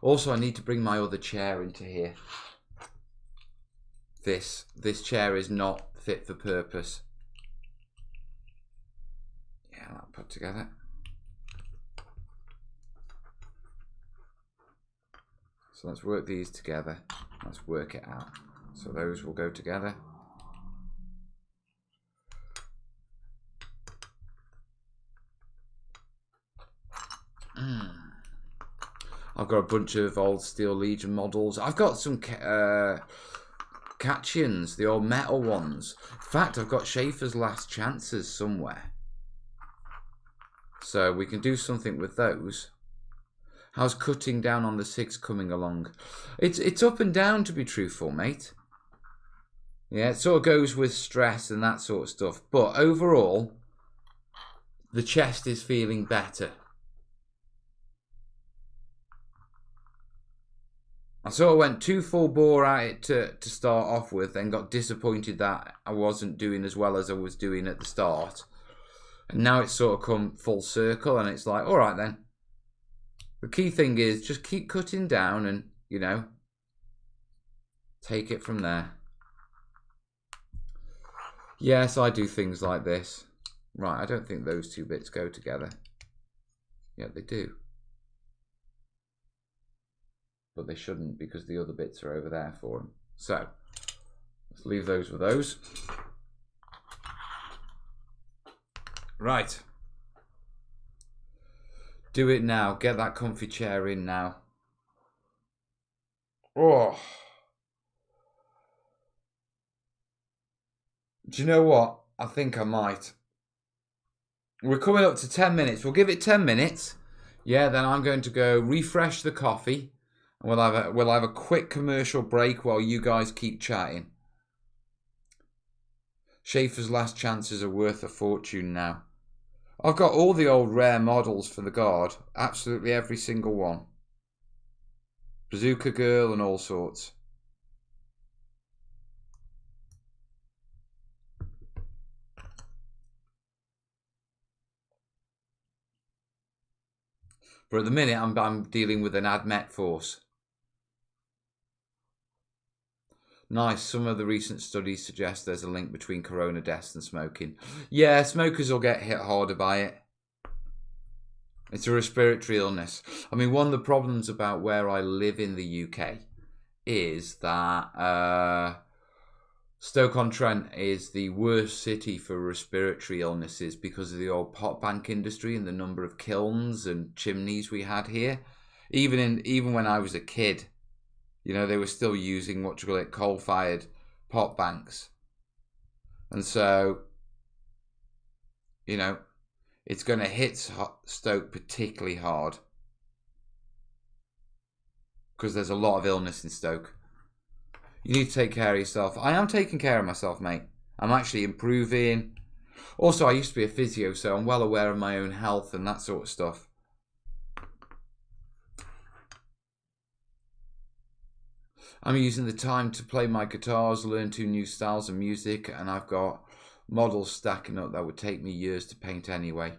Also, I need to bring my other chair into here. This chair is not fit for purpose. Yeah, I'll put together. So let's work these together. Let's work it out. So those will go together. I've got a bunch of old Steel Legion models. I've got some Catchians, the old metal ones. In fact, I've got Schaefer's Last Chances somewhere. So we can do something with those. How's cutting down on the 6 coming along? It's up and down, to be truthful, mate. Yeah, it sort of goes with stress and that sort of stuff. But overall, the chest is feeling better. I sort of went too full bore at it to start off with, then got disappointed that I wasn't doing as well as I was doing at the start. And now it's sort of come full circle and it's like, all right then. The key thing is just keep cutting down and, take it from there. Yes, I do things like this. Right, I don't think those two bits go together. Yeah, they do. But they shouldn't because the other bits are over there for them. So, let's leave those with those. Right. Do it now. Get that comfy chair in now. Oh. Do you know what? I think I might. We're coming up to 10 minutes. We'll give it 10 minutes. Yeah, then I'm going to go refresh the coffee. And we'll have a quick commercial break while you guys keep chatting. Schaefer's last chances are worth a fortune now. I've got all the old rare models for the guard. Absolutely every single one. Bazooka Girl and all sorts. But at the minute, I'm dealing with an AdMet force. Nice. Some of the recent studies suggest there's a link between corona deaths and smoking. Yeah, smokers will get hit harder by it. It's a respiratory illness. I mean, one of the problems about where I live in the UK is that Stoke-on-Trent is the worst city for respiratory illnesses because of the old pot bank industry and the number of kilns and chimneys we had here. Even when I was a kid, you know, they were still using coal-fired pot banks. And so, you know, it's going to hit Stoke particularly hard because there's a lot of illness in Stoke. You need to take care of yourself. I am taking care of myself, mate. I'm actually improving. Also, I used to be a physio, so I'm well aware of my own health and that sort of stuff. I'm using the time to play my guitars, learn 2 new styles of music, and I've got models stacking up that would take me years to paint anyway.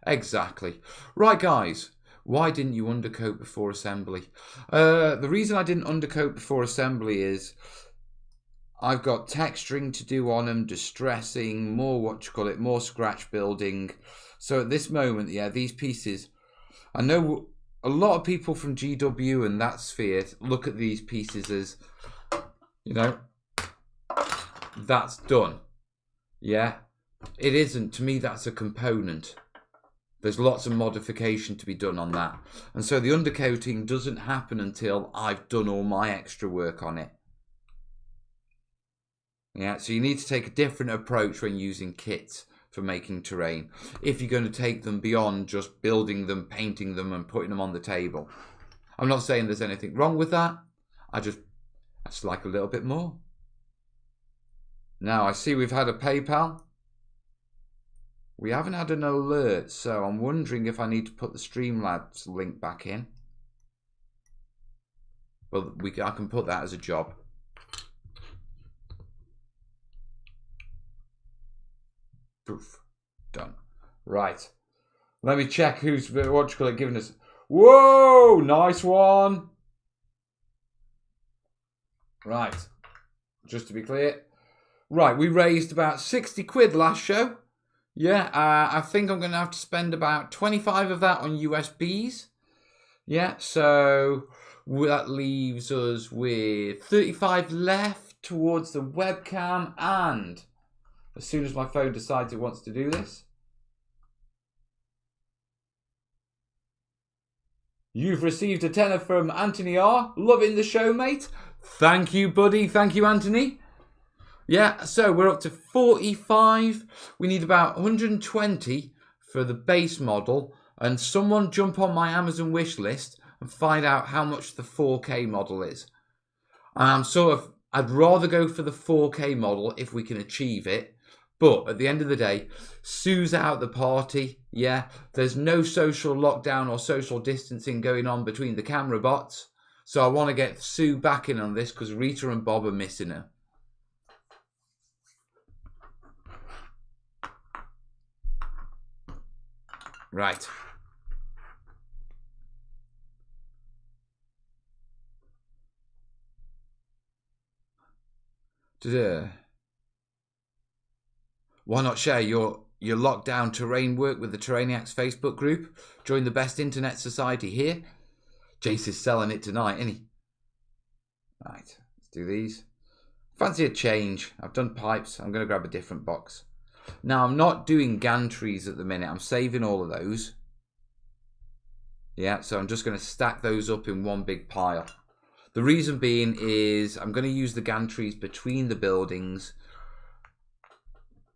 Exactly. Right, guys. Why didn't you undercoat before assembly? The reason I didn't undercoat before assembly is I've got texturing to do on them, distressing, more more scratch building. So at this moment, yeah, these pieces, I know a lot of people from GW and that sphere look at these pieces as, you know, that's done. Yeah, it isn't. To me, that's a component. There's lots of modification to be done on that. And so the undercoating doesn't happen until I've done all my extra work on it. Yeah, so you need to take a different approach when using kits for making terrain. If you're going to take them beyond just building them, painting them and putting them on the table. I'm not saying there's anything wrong with that. I just like a little bit more. Now, I see we've had a PayPal. We haven't had an alert, so I'm wondering if I need to put the Streamlabs link back in. Well, I can put that as a job. Poof. Done. Right. Let me check who's giving us. Whoa! Nice one. Right. Just to be clear. Right, we raised about 60 quid last show. Yeah, I think I'm going to have to spend about 25 of that on USBs. Yeah, so that leaves us with 35 left towards the webcam. And as soon as my phone decides it wants to do this, you've received a tenner from Anthony R. Loving the show, mate. Thank you, buddy. Thank you, Anthony. Yeah, so we're up to 45. We need about 120 for the base model. And someone jump on my Amazon wish list and find out how much the 4K model is. I'd rather go for the 4K model if we can achieve it. But at the end of the day, Sue's out the party. Yeah, there's no social lockdown or social distancing going on between the camera bots. So I want to get Sue back in on this because Rita and Bob are missing her. Right. Why not share your lockdown terrain work with the Terrainiacs Facebook group? Join the best internet society here. Jace is selling it tonight, isn't he? Right, let's do these. Fancy a change. I've done pipes. I'm going to grab a different box. Now, I'm not doing gantries at the minute. I'm saving all of those. Yeah, so I'm just going to stack those up in one big pile. The reason being is I'm going to use the gantries between the buildings.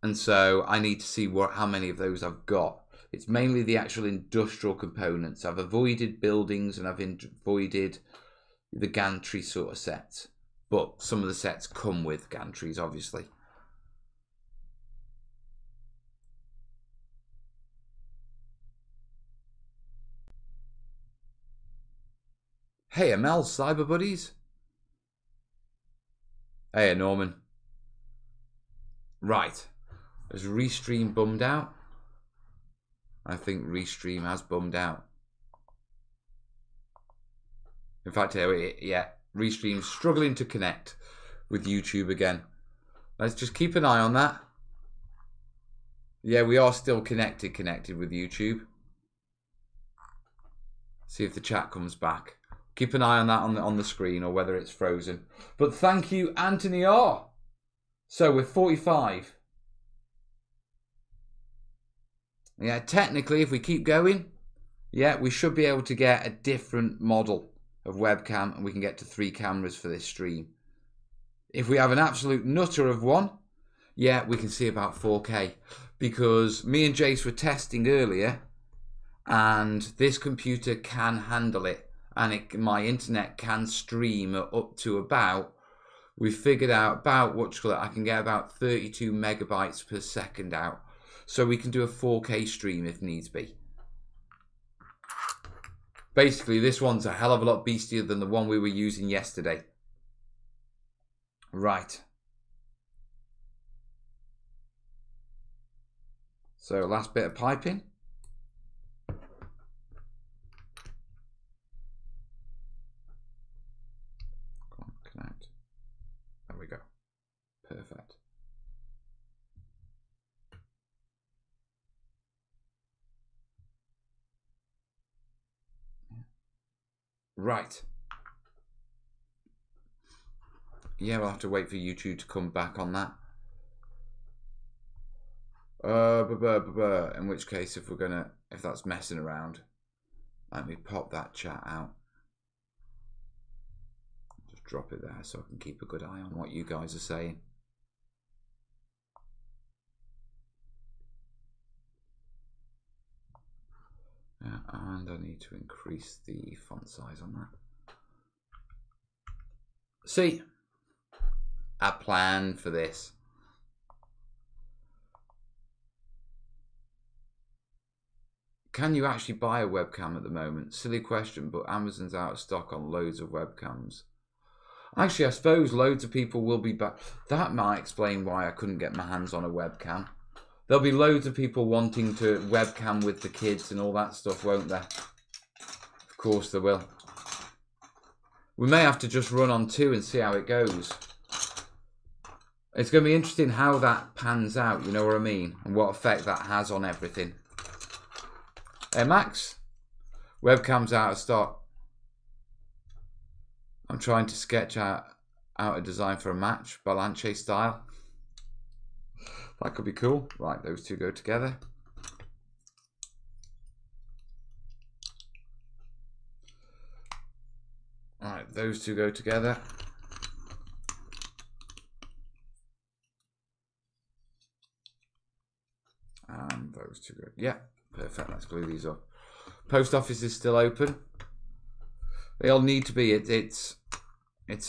And so I need to see how many of those I've got. It's mainly the actual industrial components. I've avoided buildings and I've avoided the gantry sort of sets. But some of the sets come with gantries, obviously. Hey, ML Cyber Buddies. Hey, Norman. Right. Has Restream bummed out? I think Restream has bummed out. In fact, yeah, Restream's struggling to connect with YouTube again. Let's just keep an eye on that. Yeah, we are still connected with YouTube. See if the chat comes back. Keep an eye on that on the screen, or whether it's frozen. But thank you, Anthony R. So we're 45. Yeah, technically, if we keep going, yeah, we should be able to get a different model of webcam, and we can get to 3 cameras for this stream. If we have an absolute nutter of one, yeah, we can see about 4K. Because me and Jace were testing earlier, and this computer can handle it. And my internet can stream up to about, we figured out about I can get about 32 megabytes per second out. So we can do a 4K stream if needs be. Basically, this one's a hell of a lot beastier than the one we were using yesterday. Right. So last bit of piping. Connect. There we go. Perfect. Right. Yeah, we'll have to wait for YouTube to come back on that. In which case, if that's messing around, let me pop that chat out. Just drop it there so I can keep a good eye on what you guys are saying. Yeah, and I need to increase the font size on that. See, a plan for this. Can you actually buy a webcam at the moment? Silly question, but Amazon's out of stock on loads of webcams. Actually, I suppose loads of people will be back. That might explain why I couldn't get my hands on a webcam. There'll be loads of people wanting to webcam with the kids and all that stuff, won't there? Of course there will. We may have to just run on 2 and see how it goes. It's going to be interesting how that pans out, you know what I mean? And what effect that has on everything. Hey Max, webcam's out of stock. I'm trying to sketch out a design for a match, Balanche style. That could be cool. Right, those two go together. All right, those two go together. And those two go. Yeah, perfect. Let's glue these up. Post office is still open. They all need to be. It's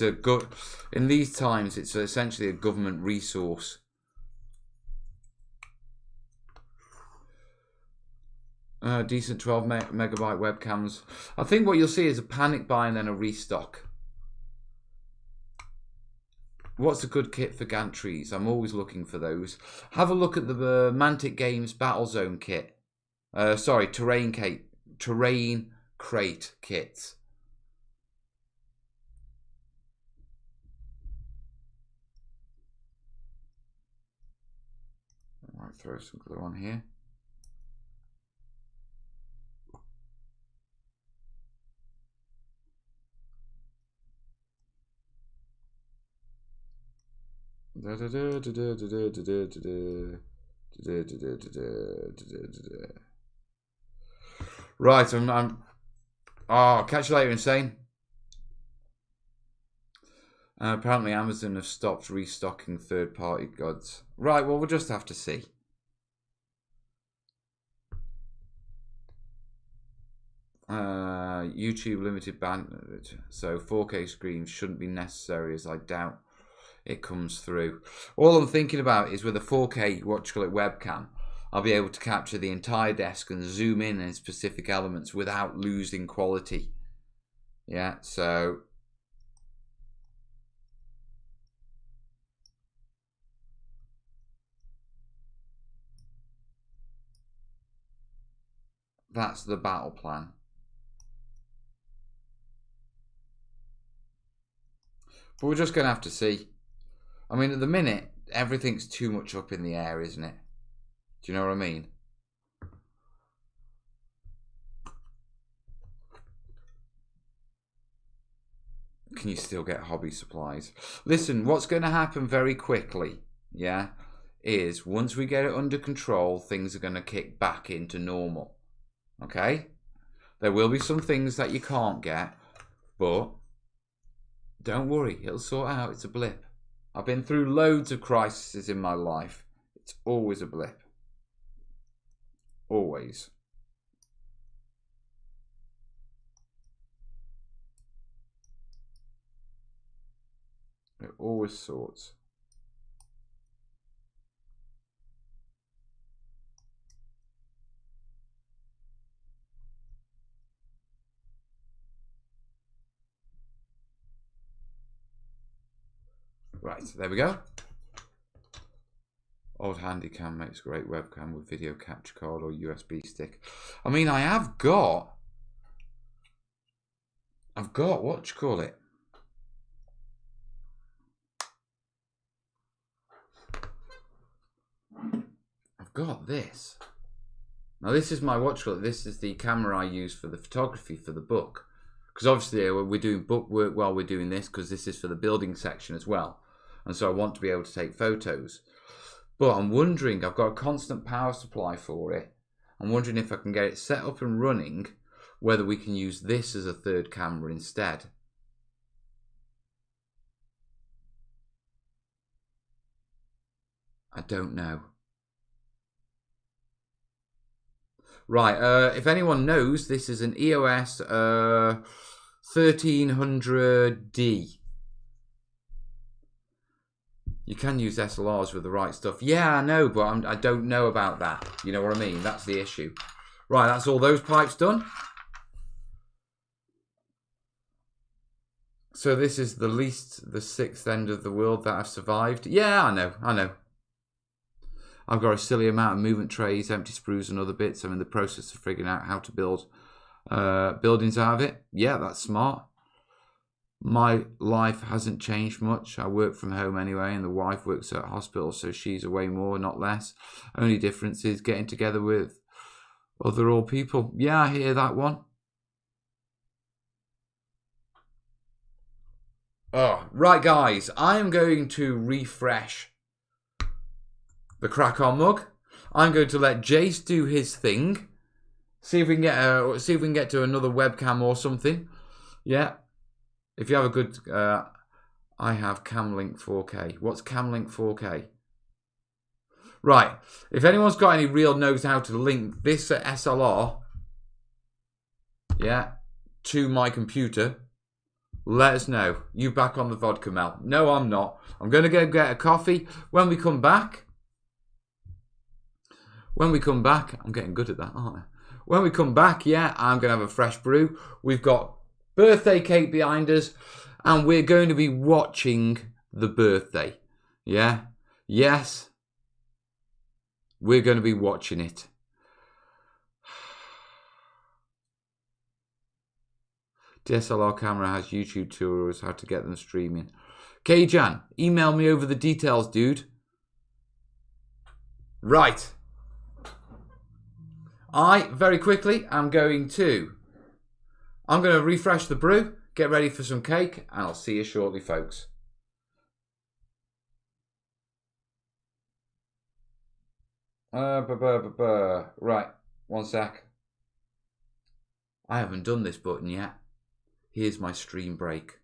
a good. In these times, it's essentially a government resource. Decent 12 megabyte webcams. I think what you'll see is a panic buy and then a restock. What's a good kit for gantries? I'm always looking for those. Have a look at the Mantic Games Battlezone kit. Sorry, Terrain Crate kits. I might throw some glue on here. Right, Oh, catch you later, Insane. Apparently Amazon have stopped restocking third-party goods. Right, well, we'll just have to see. YouTube limited bandwidth, so 4K screens shouldn't be necessary, as I doubt it comes through. All I'm thinking about is with a 4K, webcam, I'll be able to capture the entire desk and zoom in specific elements without losing quality. Yeah, so... that's the battle plan. But we're just going to have to see. I mean, at the minute, everything's too much up in the air, isn't it? Do you know what I mean? Can you still get hobby supplies? Listen, what's going to happen very quickly, yeah, is once we get it under control, things are going to kick back into normal. Okay? There will be some things that you can't get, but don't worry, it'll sort out. It's a blip. I've been through loads of crises in my life. It's always a blip. Always. It always sorts. Right, there we go. Old Handycam makes a great webcam with video capture card or USB stick. I mean, I've got, what you call it? I've got this. Now this is my this is the camera I use for the photography for the book. Because obviously we're doing book work while we're doing this, because this is for the building section as well. And so I want to be able to take photos. But I'm wondering, I've got a constant power supply for it. I'm wondering if I can get it set up and running, whether we can use this as a third camera instead. I don't know. Right, if anyone knows, this is an EOS 1300D. You can use SLRs with the right stuff. Yeah, I know, but I don't know about that. You know what I mean? That's the issue. Right, that's all those pipes done. So this is the sixth end of the world that I've survived. Yeah, I know. I've got a silly amount of movement trays, empty sprues and other bits. I'm in the process of figuring out how to build buildings out of it. Yeah, that's smart. My life hasn't changed much. I work from home anyway, and the wife works at a hospital, so she's away more, not less. Only difference is getting together with other old people. Yeah, I hear that one. Oh, right, guys. I am going to refresh the crack on mug. I'm going to let Jace do his thing. See if we can get to another webcam or something. Yeah. If you have a good, I have Camlink 4K. What's Camlink 4K? Right. If anyone's got any real knows how to link this SLR, yeah, to my computer, let us know. You back on the vodka, Mel? No, I'm not. I'm going to go get a coffee. When we come back, I'm getting good at that, aren't I? When we come back, yeah, I'm going to have a fresh brew. We've got birthday cake behind us, and we're going to be watching the birthday. Yeah? Yes. We're going to be watching it. DSLR camera has YouTube tutorials how to get them streaming. K-Jan, email me over the details, dude. Right. Very quickly, I'm going to refresh the brew, get ready for some cake, and I'll see you shortly, folks. Right, one sec. I haven't done this button yet. Here's my stream break.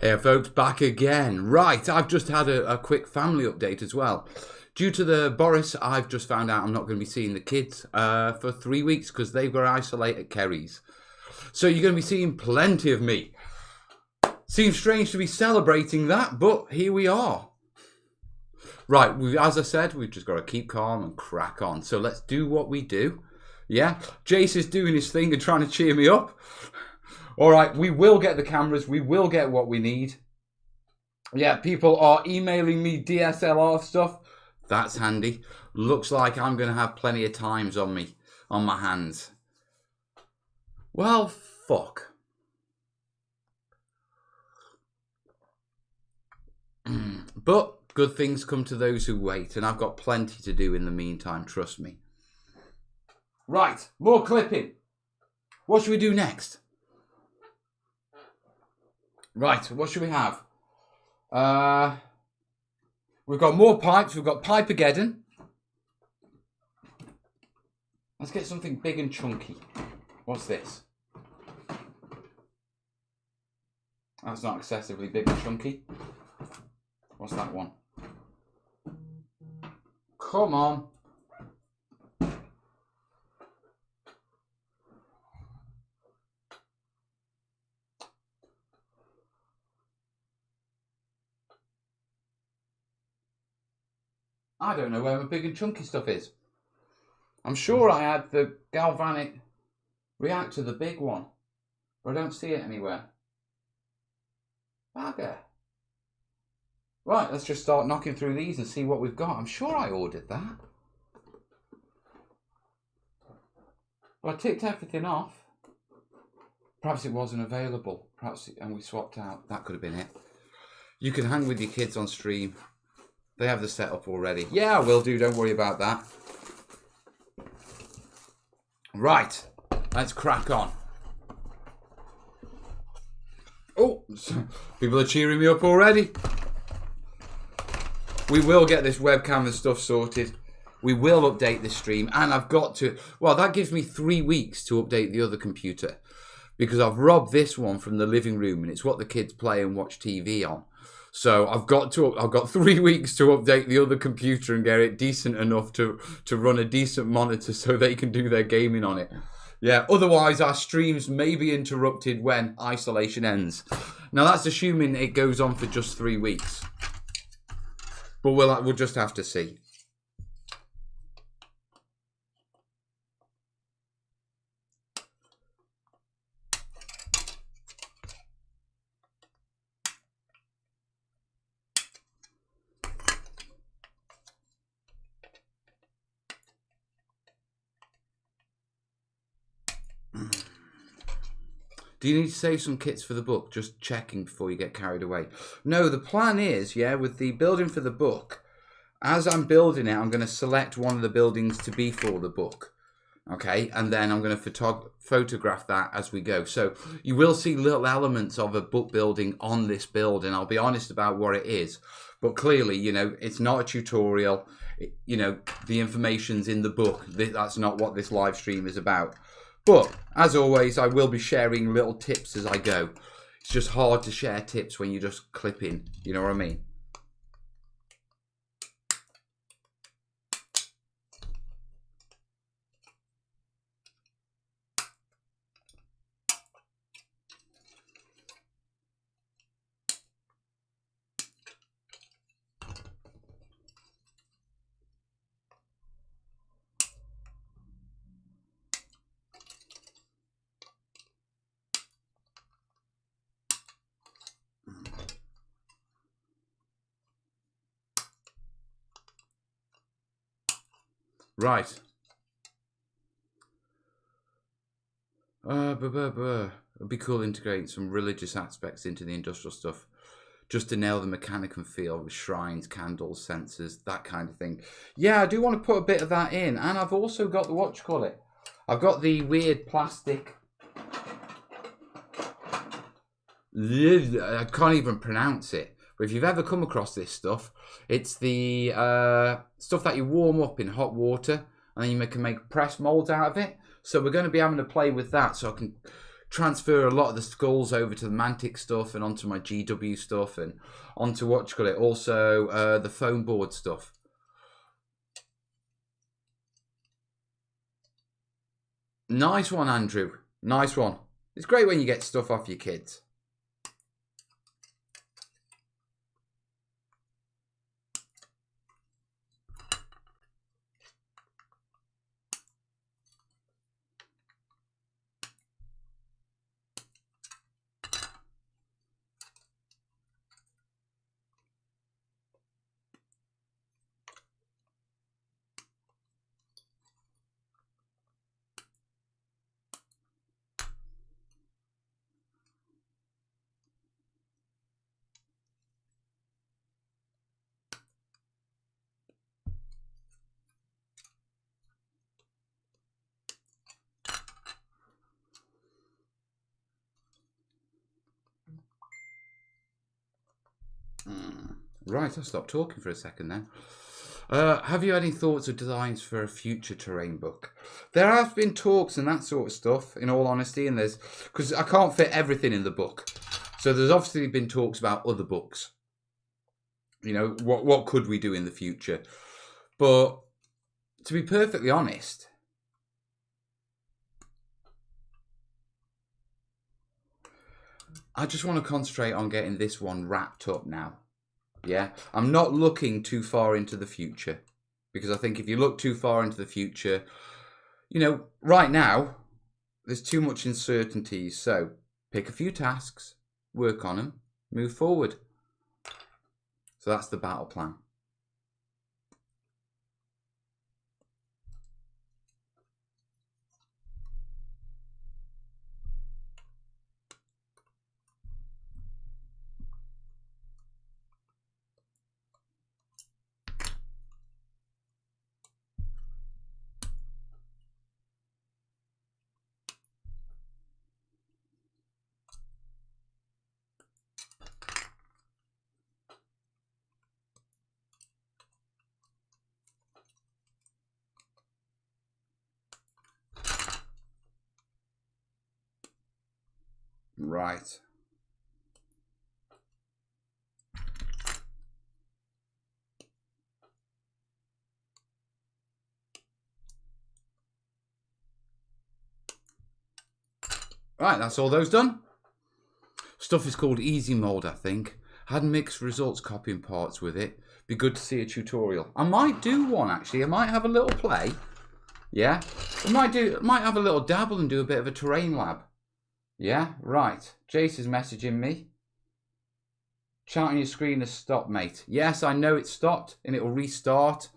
Hey folks, back again. Right, I've just had a quick family update as well. Due to the Boris, I've just found out I'm not going to be seeing the kids for 3 weeks because they've got to isolate at Kerry's. So you're going to be seeing plenty of me. Seems strange to be celebrating that, but here we are. Right, as I said, we've just got to keep calm and crack on. So let's do what we do. Yeah, Jace is doing his thing and trying to cheer me up. All right, we will get the cameras. We will get what we need. Yeah, people are emailing me DSLR stuff. That's handy. Looks like I'm going to have plenty of times on me, on my hands. Well, fuck. But good things come to those who wait, and I've got plenty to do in the meantime, trust me. Right, more clipping. What should we do next? Right, what should we have? We've got more pipes. We've got Pipe-ageddon. Let's get something big and chunky. What's this? That's not excessively big and chunky. What's that one? Come on. I don't know where my big and chunky stuff is. I'm sure I had the galvanic reactor, the big one, but I don't see it anywhere. Bugger. Right, let's just start knocking through these and see what we've got. I'm sure I ordered that. Well, I ticked everything off. Perhaps it wasn't available. And we swapped out. That could have been it. You can hang with your kids on stream. They have the setup already. Yeah, I will do. Don't worry about that. Right. Let's crack on. Oh, people are cheering me up already. We will get this webcam and stuff sorted. We will update this stream. And I've got to... Well, that gives me 3 weeks to update the other computer. Because I've robbed this one from the living room. And it's what the kids play and watch TV on. So I've got 3 weeks to update the other computer and get it decent enough to run a decent monitor so they can do their gaming on it. Yeah, otherwise our streams may be interrupted when isolation ends. Now that's assuming it goes on for just 3 weeks. But we'll just have to see. Do you need to save some kits for the book? Just checking before you get carried away. No, the plan is, yeah, with the building for the book, as I'm building it, I'm going to select one of the buildings to be for the book. Okay, and then I'm going to photograph that as we go. So you will see little elements of a book building on this build, and I'll be honest about what it is. But clearly, you know, it's not a tutorial. You know, the information's in the book. That's not what this live stream is about. But, as always, I will be sharing little tips as I go. It's just hard to share tips when you're just clipping, you know what I mean? Right. It'd be cool integrating some religious aspects into the industrial stuff. Just to nail the mechanic and feel with shrines, candles, sensors, that kind of thing. Yeah, I do want to put a bit of that in. And I've also got the, I've got the weird plastic. I can't even pronounce it. But if you've ever come across this stuff, it's the stuff that you warm up in hot water and then you can make press molds out of it. So we're going to be having to play with that so I can transfer a lot of the skulls over to the Mantic stuff and onto my GW stuff and onto also the foam board stuff. Nice one, Andrew. Nice one. It's great when you get stuff off your kids. Right, I'll stop talking for a second then. Have you any thoughts or designs for a future terrain book? There have been talks and that sort of stuff, in all honesty, and there's, because I can't fit everything in the book. So there's obviously been talks about other books. You know, what could we do in the future? But to be perfectly honest, I just want to concentrate on getting this one wrapped up now. Yeah, I'm not looking too far into the future, because I think if you look too far into the future, you know, right now, there's too much uncertainty. So pick a few tasks, work on them, move forward. So that's the battle plan. Right. Right, that's all those done. Stuff is called easy mode, I think. Had mixed results copying parts with it. Be good to see a tutorial. I might do one actually. I might have a little play. Yeah. I might have a little dabble and do a bit of a terrain lab. Yeah, right. Jace is messaging me. Chat on your screen has stopped, mate. Yes, I know it's stopped and it'll restart.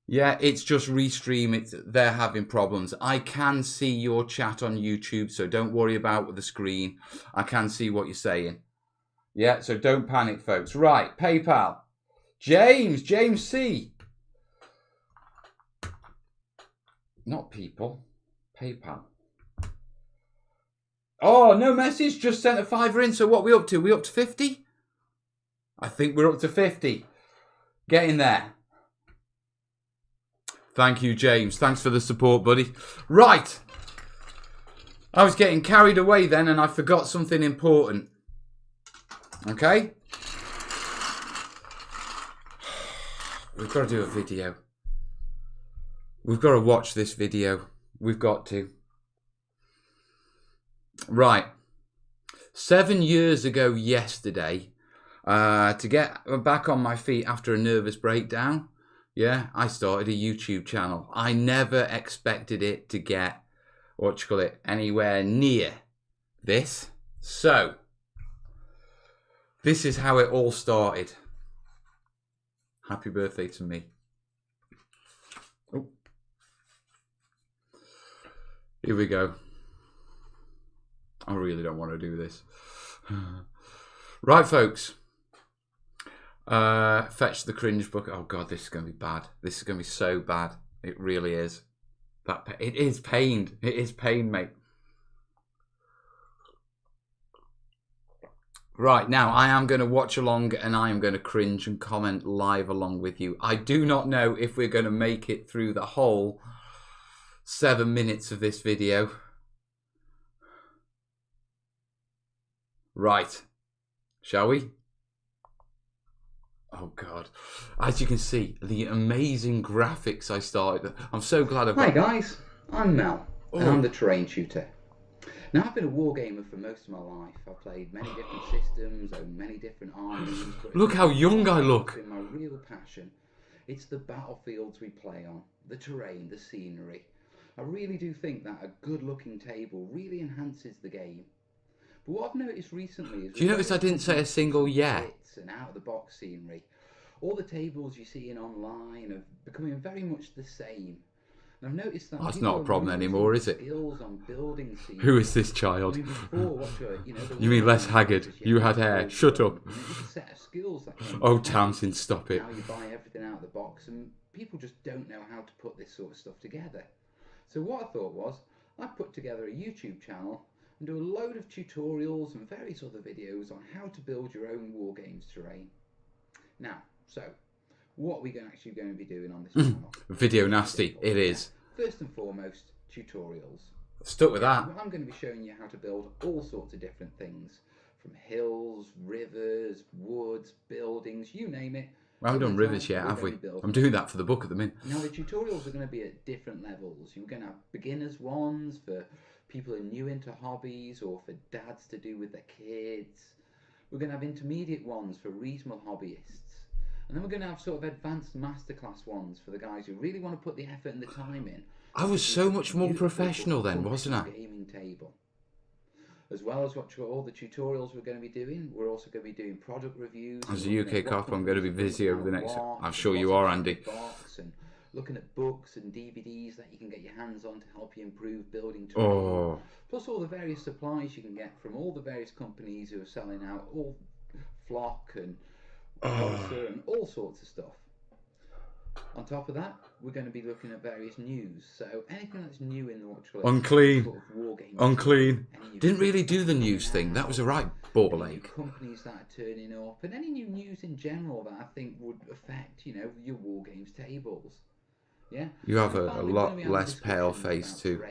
Yeah, it's just restream. They're having problems. I can see your chat on YouTube, so don't worry about the screen. I can see what you're saying. Yeah, so don't panic, folks. Right, PayPal. James C. Not people. PayPal. Oh, no message. Just sent a $5 in. So what are we up to? We up to 50? I think we're up to 50. Get in there. Thank you, James. Thanks for the support, buddy. Right. I was getting carried away then and I forgot something important. Okay? We've got to do a video. We've got to watch this video. We've got to. Right. 7 years ago yesterday, to get back on my feet after a nervous breakdown, yeah, I started a YouTube channel. I never expected it to get, anywhere near this. So, this is how it all started. Happy birthday to me. Oh. Here we go. I really don't want to do this. Right, folks. Fetch the cringe book. Oh God, this is going to be bad. This is going to be so bad. It really is. It is pain. It is pain, mate. Right, now I am going to watch along and I am going to cringe and comment live along with you. I do not know if we're going to make it through the whole 7 minutes of this video. Right. Shall we? Oh God. As you can see, the amazing graphics I started. I'm so glad I've got... Hi guys, I'm Mel, and I'm the terrain tutor. Now I've been a wargamer for most of my life. I've played many different systems, owned many different armies. Look how young I look. It's been my real passion. It's the battlefields we play on, the terrain, the scenery. I really do think that a good looking table really enhances the game. But what I've noticed recently is... Do you notice I didn't say a single yeah? And out of the box scenery. All the tables you see in online are becoming very much the same. And I've noticed that... That's not a problem anymore, is it? Skills on building scenery. Who is this child? I mean, before, You mean Les Haggard? You had hair. Shut up. It's a set of skills that Oh, Townsend, stop it. Now you buy everything out of the box and people just don't know how to put this sort of stuff together. So what I thought was, I'd put together a YouTube channel and do a load of tutorials and various other videos on how to build your own Wargames terrain. Now, so what are we actually going to be doing on this channel? Video nasty, it is. First and foremost, tutorials. Stuck with that. I'm going to be showing you how to build all sorts of different things, from hills, rivers, woods, buildings, you name it. We haven't done rivers yet, have we? I'm doing that for the book at the minute. Now the tutorials are going to be at different levels. You're going to have beginners ones for people who are new into hobbies or for dads to do with their kids. We're going to have intermediate ones for reasonable hobbyists. And then we're going to have sort of advanced masterclass ones for the guys who really want to put the effort and the time in. I was so much more professional then, wasn't I? Gaming table. As well as what all the tutorials we're going to be doing, we're also going to be doing product reviews. As a UK cop, I'm going to be busy over the next... I'm sure you are, Andy. And looking at books and DVDs that you can get your hands on to help you improve building terrain. Oh. Plus all the various supplies you can get from all the various companies who are selling out all Flock and Elsa and all sorts of stuff. On top of that, we're going to be looking at various news. So anything that's new in the unclean, sort of war game, unclean. Didn't really do the news thing. That was a right ball ache. Companies that are turning up, and any new news in general that I think would affect, you know, your war games tables. Yeah. You have a lot less pale face too.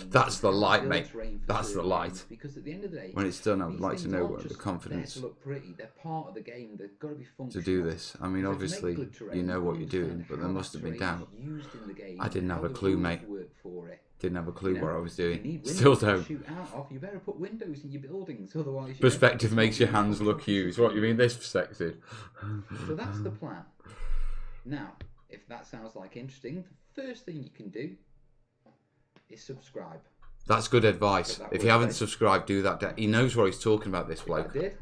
That's the light, mate. That's the light. Because at the end of the day, when it's done, I would like to know what the confidence to look pretty. They're part of the game. They've got to be functional. To do this. I mean, obviously, you know what you're doing, but there must have been doubt. I didn't have a clue, mate. Didn't have a clue what I was doing. Still don't. You better put windows in your buildings, otherwise. Perspective makes your hands look huge. What you mean? This perspective. So that's the plan. Now, if that sounds like interesting, the first thing you can do is subscribe. That's good advice. If you haven't subscribed, do that. He knows what he's talking about, this bloke. If I did,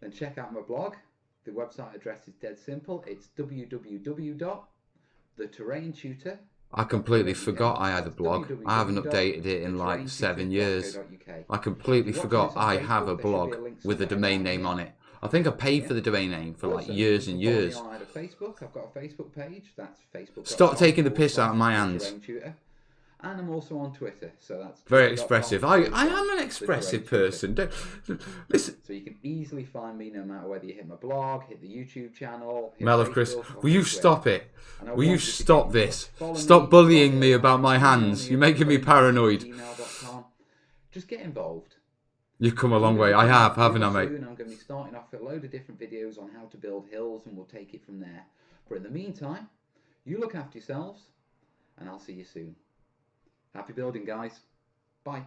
then check out my blog. The website address is dead simple. It's www.theterraintutor.com. I completely forgot I had a blog. I haven't updated it in like 7 years. I completely forgot I have a blog with a domain name on it. I think I paid for the domain name for like years and years. I've got a Facebook page. That's Facebook. Stop taking the piss out of my hands. And I'm also on Twitter, so that's very expressive. I am an expressive person. Listen. So you can easily find me no matter whether you hit my blog, hit the YouTube channel. Mel of Chris, will you stop it? Will you stop this? Stop bullying me about my hands. You're making me paranoid. Just get involved. You've come a long way. I have, haven't I, mate? I'm going to be starting off a load of different videos on how to build hills, and we'll take it from there. But in the meantime, you look after yourselves, and I'll see you soon. Happy building, guys. Bye.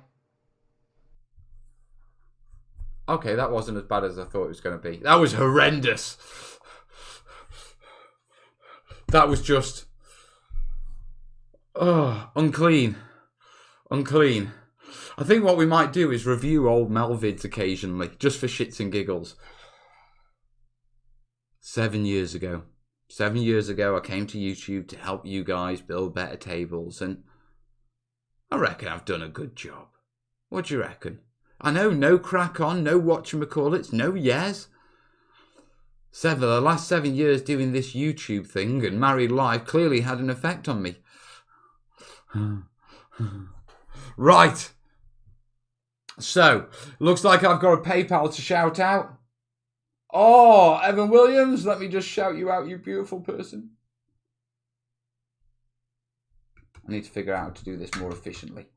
Okay, that wasn't as bad as I thought it was going to be. That was horrendous. That was just... unclean. Unclean. I think what we might do is review old Melvids occasionally, just for shits and giggles. 7 years ago. 7 years ago, I came to YouTube to help you guys build better tables, and I reckon I've done a good job. What do you reckon? I know, no crack on, no whatchamacallits, no yes. The last 7 years doing this YouTube thing and married life clearly had an effect on me. Right. So, looks like I've got a PayPal to shout out. Oh, Evan Williams, let me just shout you out, you beautiful person. I need to figure out how to do this more efficiently.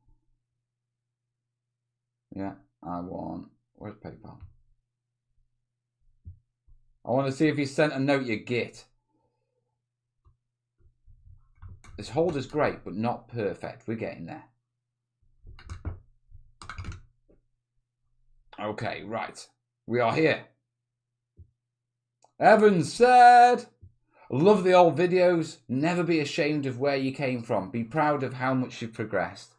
Yeah, where's PayPal? I want to see if he sent a note, you git. This holder's great, but not perfect. We're getting there. Okay, right. We are here. Evan said, love the old videos. Never be ashamed of where you came from. Be proud of how much you've progressed.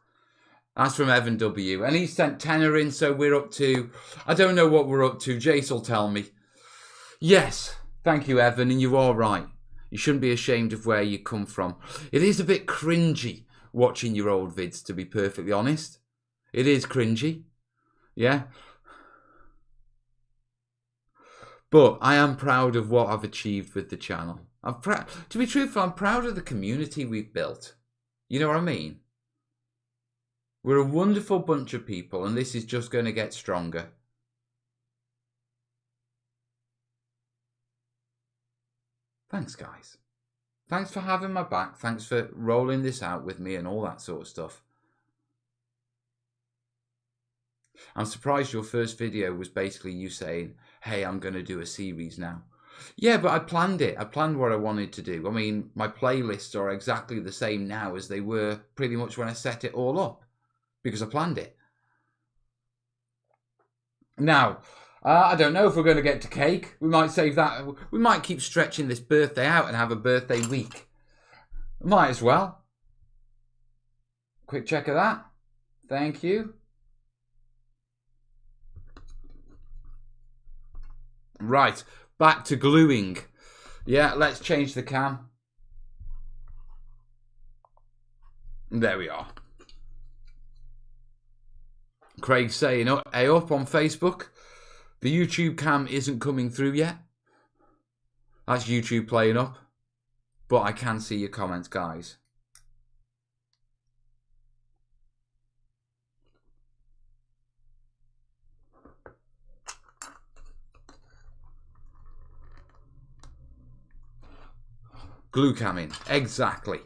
That's from Evan W. And he sent tenner in, so we're up to... I don't know what we're up to. Jace will tell me. Yes. Thank you, Evan. And you are right. You shouldn't be ashamed of where you come from. It is a bit cringy watching your old vids, to be perfectly honest. It is cringy. Yeah. But I am proud of what I've achieved with the channel. To be truthful, I'm proud of the community we've built. You know what I mean? We're a wonderful bunch of people, and this is just going to get stronger. Thanks, guys. Thanks for having my back. Thanks for rolling this out with me and all that sort of stuff. I'm surprised your first video was basically you saying, hey, I'm going to do a series now. Yeah, but I planned it. I planned what I wanted to do. I mean, my playlists are exactly the same now as they were pretty much when I set it all up, because I planned it. Now, I don't know if we're going to get to cake. We might save that. We might keep stretching this birthday out and have a birthday week. Might as well. Quick check of that. Thank you. Right, back to gluing. Yeah, let's change the cam. There we are. Craig's saying, hey, up on Facebook. The YouTube cam isn't coming through yet. That's YouTube playing up. But I can see your comments, guys. Glue camming, exactly.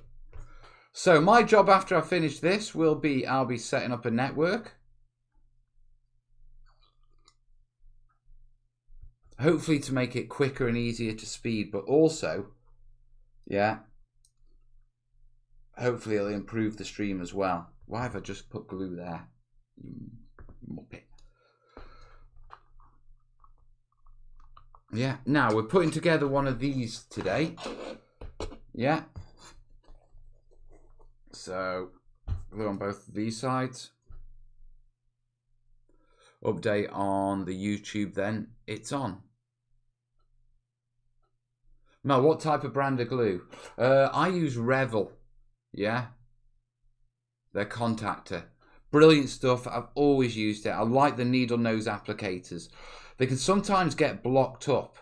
So my job after I finish this will be, I'll be setting up a network. Hopefully to make it quicker and easier to speed, but also, yeah, hopefully it'll improve the stream as well. Why have I just put glue there? You muppet. Yeah, now we're putting together one of these today. Yeah. So, glue on both of these sides. Update on the YouTube then. It's on. Mel, what type of brand of glue? I use Revel. Yeah. Their contactor. Brilliant stuff. I've always used it. I like the needle nose applicators. They can sometimes get blocked up.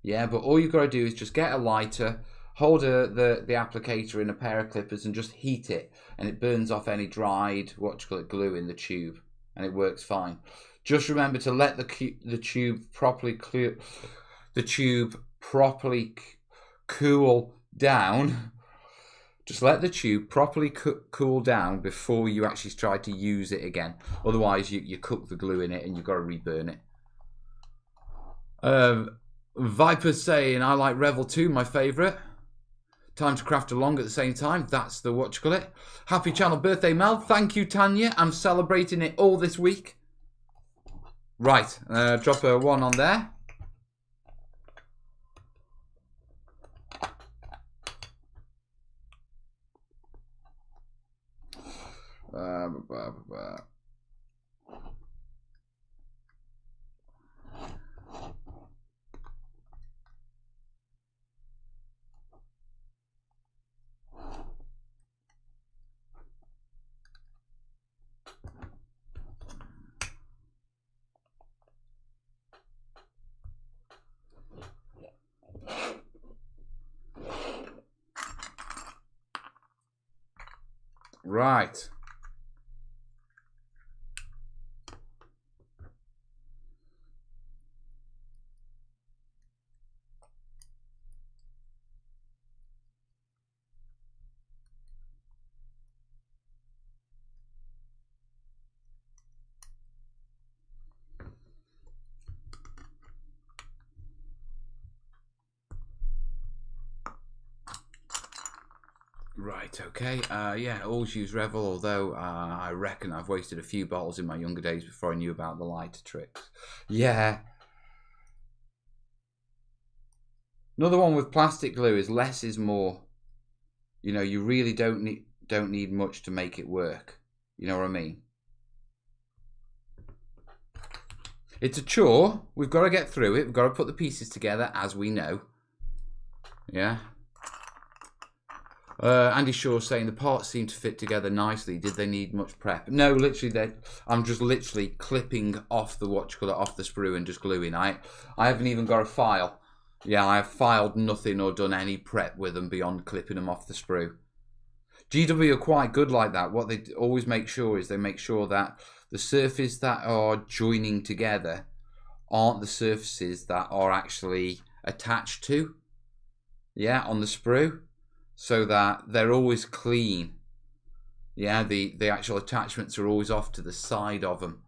Yeah, but all you've got to do is just get a lighter, hold the applicator in a pair of clippers and just heat it, and it burns off any dried glue in the tube, and it works fine. Just remember to let the tube properly cool down. Just let the tube properly cool down before you actually try to use it again. Otherwise, you cook the glue in it and you've got to reburn it. Viper's saying, I like Revel too, my favourite. Time to craft along at the same time. That's the Happy channel birthday, Mel. Thank you, Tanya. I'm celebrating it all this week. Right, drop a 1 on there. Right. Right, okay. Yeah, always use Revel, although I reckon I've wasted a few bottles in my younger days before I knew about the lighter tricks. Yeah. Another one with plastic glue is less is more. You know, you really don't need much to make it work. You know what I mean? It's a chore. We've got to get through it. We've got to put the pieces together, as we know. Yeah. Andy Shaw saying the parts seem to fit together nicely. Did they need much prep? No, literally, I'm just literally clipping off the off the sprue and just gluing. I haven't even got a file. Yeah, I have filed nothing or done any prep with them beyond clipping them off the sprue. GW are quite good like that. What they always make sure is they make sure that the surfaces that are joining together aren't the surfaces that are actually attached to, yeah, on the sprue, so that they're always clean. Yeah, the actual attachments are always off to the side of them.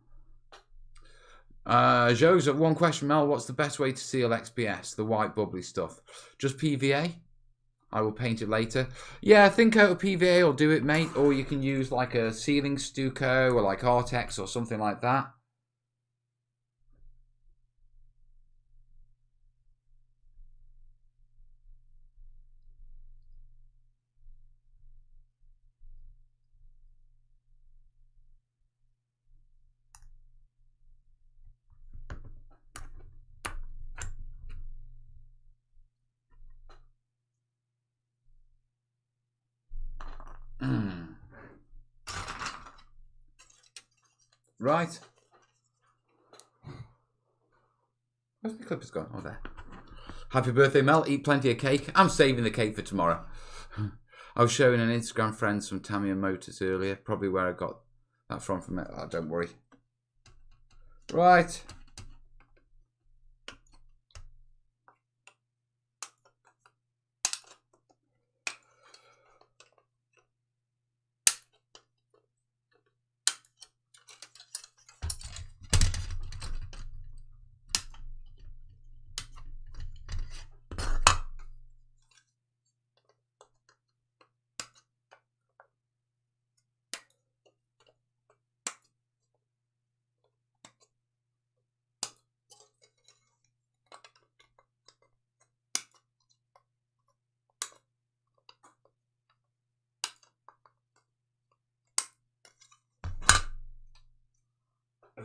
Joe's one question, Mel, what's the best way to seal XPS, the white bubbly stuff? Just PVA? I will paint it later. Yeah, I think out of PVA will do it, mate. Or you can use like a sealing stucco or like Artex or something like that. Right. Where's my clippers gone? Oh, there. Happy birthday, Mel. Eat plenty of cake. I'm saving the cake for tomorrow. I was showing an Instagram friend some Tamiya motors earlier. Probably where I got that from it. Oh, don't worry. Right.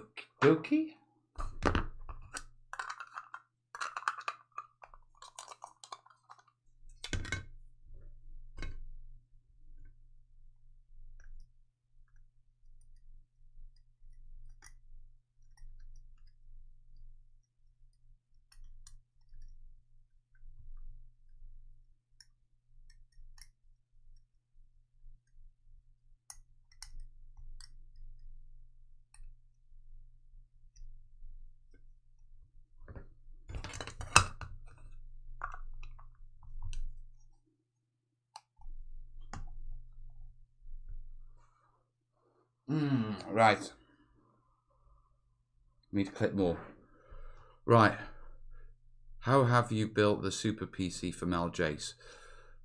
Okie dokie. Right. Need to click more. Right. How have you built the super PC for Mel Jace,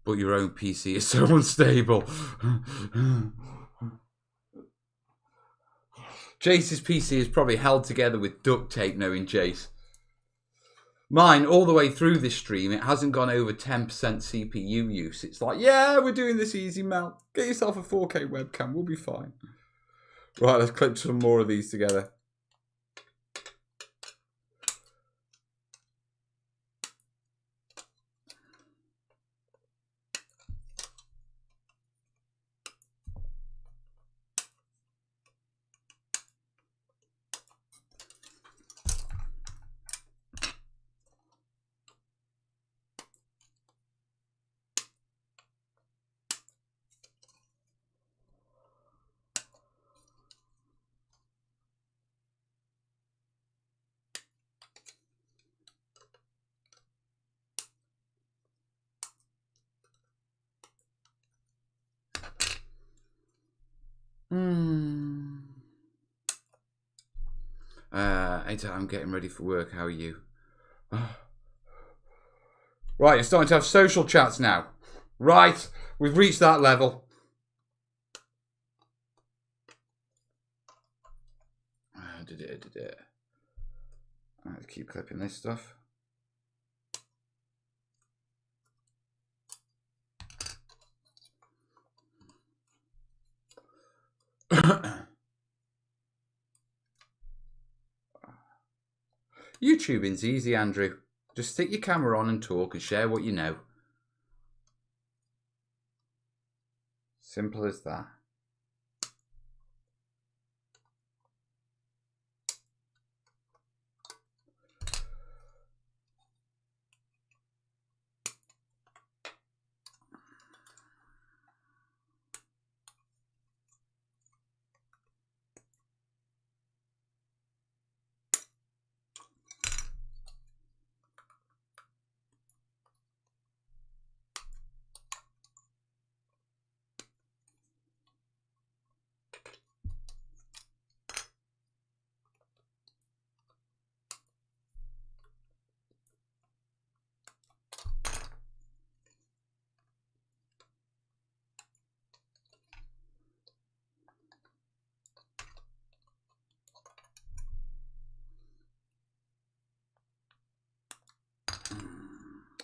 but your own PC is so unstable? Jace's PC is probably held together with duct tape, knowing Jace. Mine, all the way through this stream, it hasn't gone over 10% CPU use. It's like, yeah, we're doing this easy, Mel. Get yourself a 4K webcam, we'll be fine. Right, let's clip some more of these together. I'm getting ready for work. How are you? Right, you're starting to have social chats now. Right, we've reached that level. Let's keep clipping this stuff. YouTubing's easy, Andrew. Just stick your camera on and talk and share what you know. Simple as that.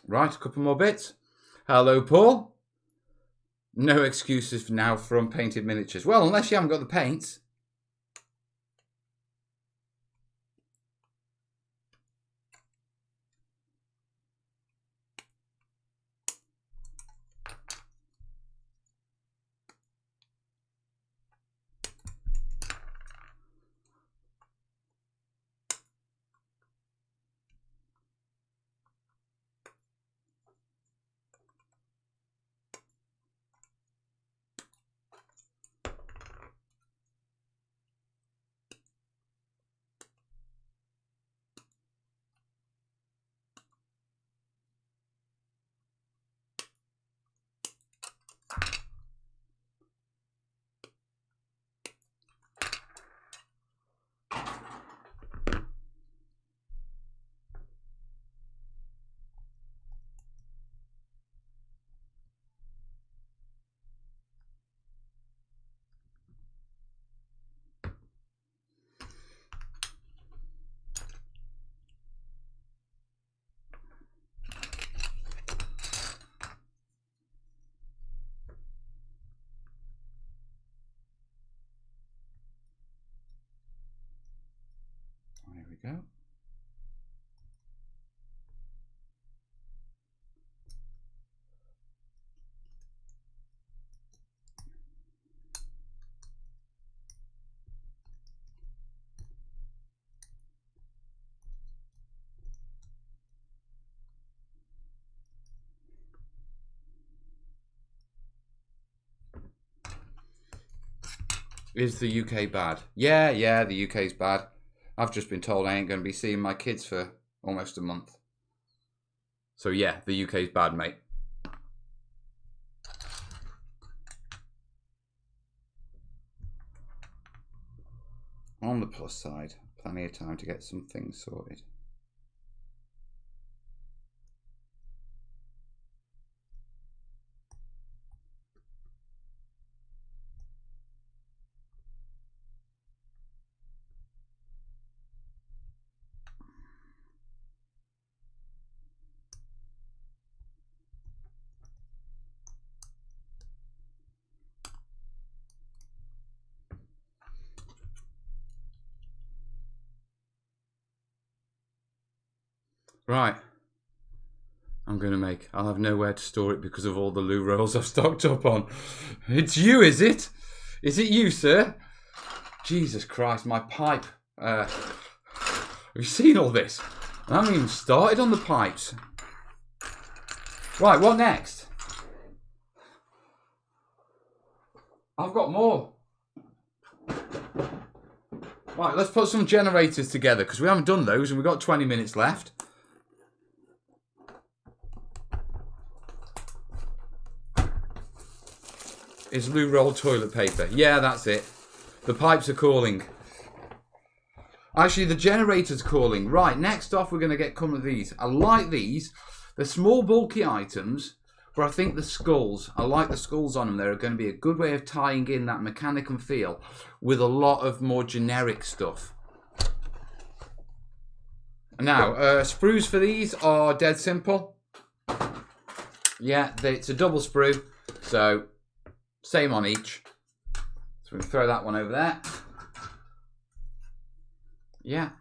Right, a couple more bits. Hello, Paul. No excuses now for unpainted miniatures. Well, unless you haven't got the paints. There we go. Is the UK bad? Yeah, the UK's bad. I've just been told I ain't going to be seeing my kids for almost a month. So yeah, the UK's bad, mate. On the plus side, plenty of time to get some things sorted. Right. I'll have nowhere to store it because of all the loo rolls I've stocked up on. It's you, is it? Is it you, sir? Jesus Christ, my pipe. Have you seen all this? I haven't even started on the pipes. Right, what next? I've got more. Right, let's put some generators together because we haven't done those and we've got 20 minutes left. Is loo roll toilet paper? Yeah, that's it. The pipes are calling. Actually, the generator's calling. Right, next off, we're going to get some of these. I like these. They're small, bulky items, but I think the skulls, I like the skulls on them. They're going to be a good way of tying in that Mechanicum feel with a lot of more generic stuff. Now, sprues for these are dead simple. Yeah, it's a double sprue, so same on each. So we can throw that one over there. Yeah.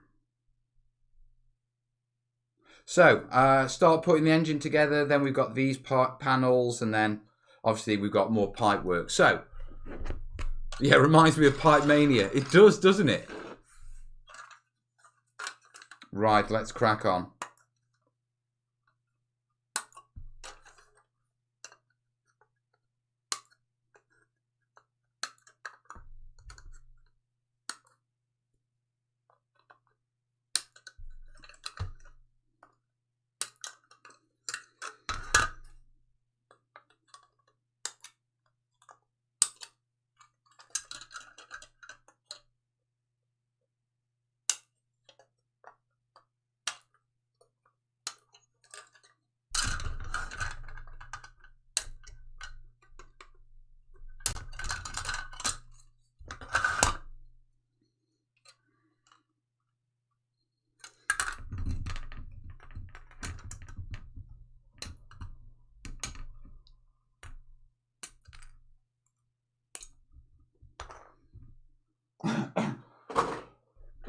So, start putting the engine together. Then we've got these panels, and then obviously we've got more pipe work. So, yeah, it reminds me of Pipe Mania. It does, doesn't it? Right, let's crack on.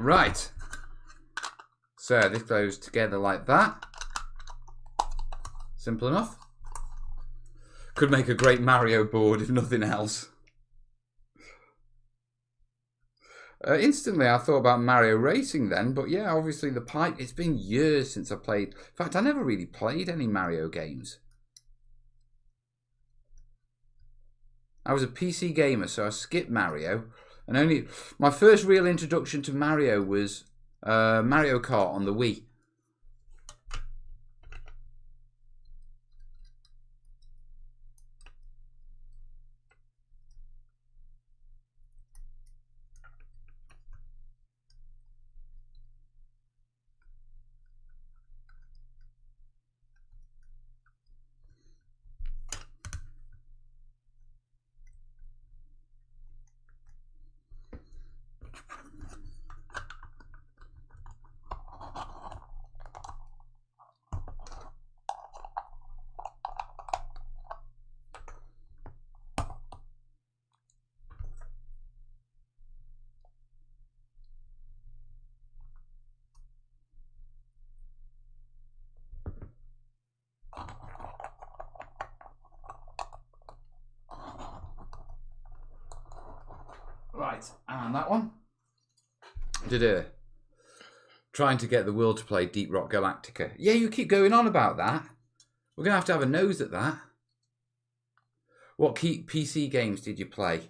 Right. So this goes together like that. Simple enough. Could make a great Mario board if nothing else. Instantly I thought about Mario Racing then, but yeah, obviously the pipe, it's been years since I played. In fact, I never really played any Mario games. I was a PC gamer, so I skipped Mario. And only my first real introduction to Mario was Mario Kart on the Wii. Right, and that one. Trying to get the world to play Deep Rock Galactica. Yeah, you keep going on about that. We're going to have a nose at that. What PC games did you play?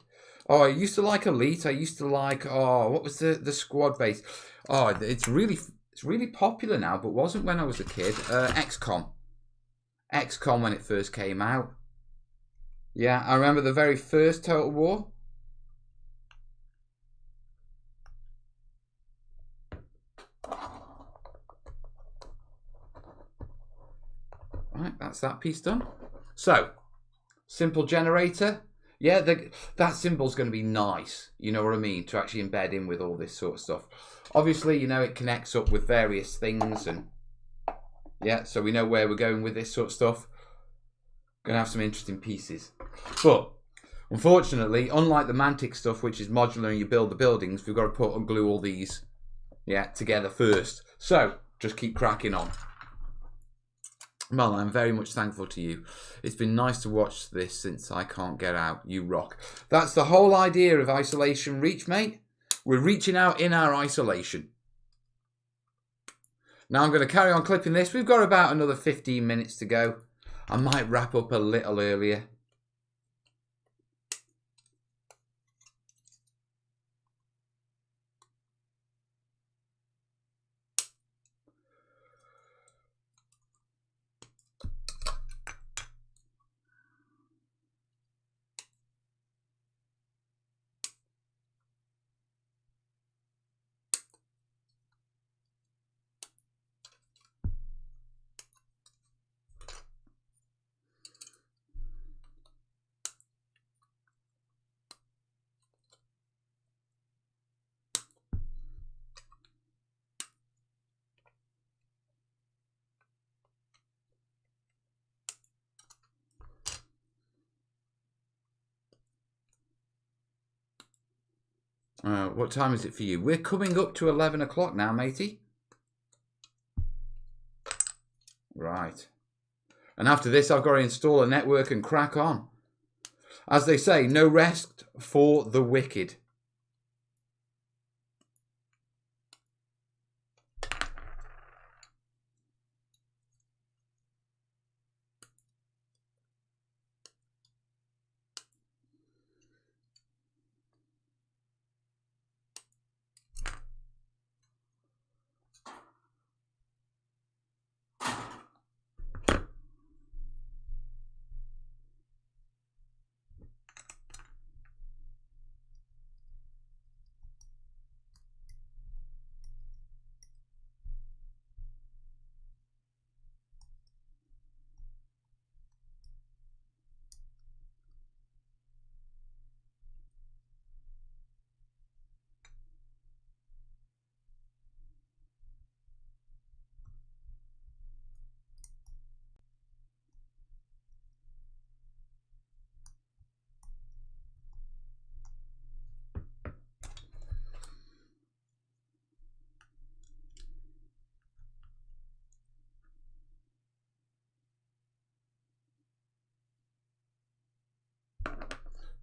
Oh, I used to like Elite. I used to like, what was the squad base? Oh, it's really popular now, but wasn't when I was a kid. XCOM. XCOM when it first came out. Yeah, I remember the very first Total War. Right, that's that piece done. So, simple generator. Yeah, that symbol's going to be nice, you know what I mean, to actually embed in with all this sort of stuff. Obviously, you know, it connects up with various things, and yeah, so we know where we're going with this sort of stuff. Going to have some interesting pieces. But, unfortunately, unlike the Mantic stuff, which is modular and you build the buildings, we've got to put and glue all these, together first. So, just keep cracking on. Well, I'm very much thankful to you. It's been nice to watch this since I can't get out. You rock. That's the whole idea of Isolation Reach, mate. We're reaching out in our isolation. Now I'm going to carry on clipping this. We've got about another 15 minutes to go. I might wrap up a little earlier. What time is it for you? We're coming up to 11 o'clock now, matey. Right. And after this, I've got to install a network and crack on. As they say, no rest for the wicked.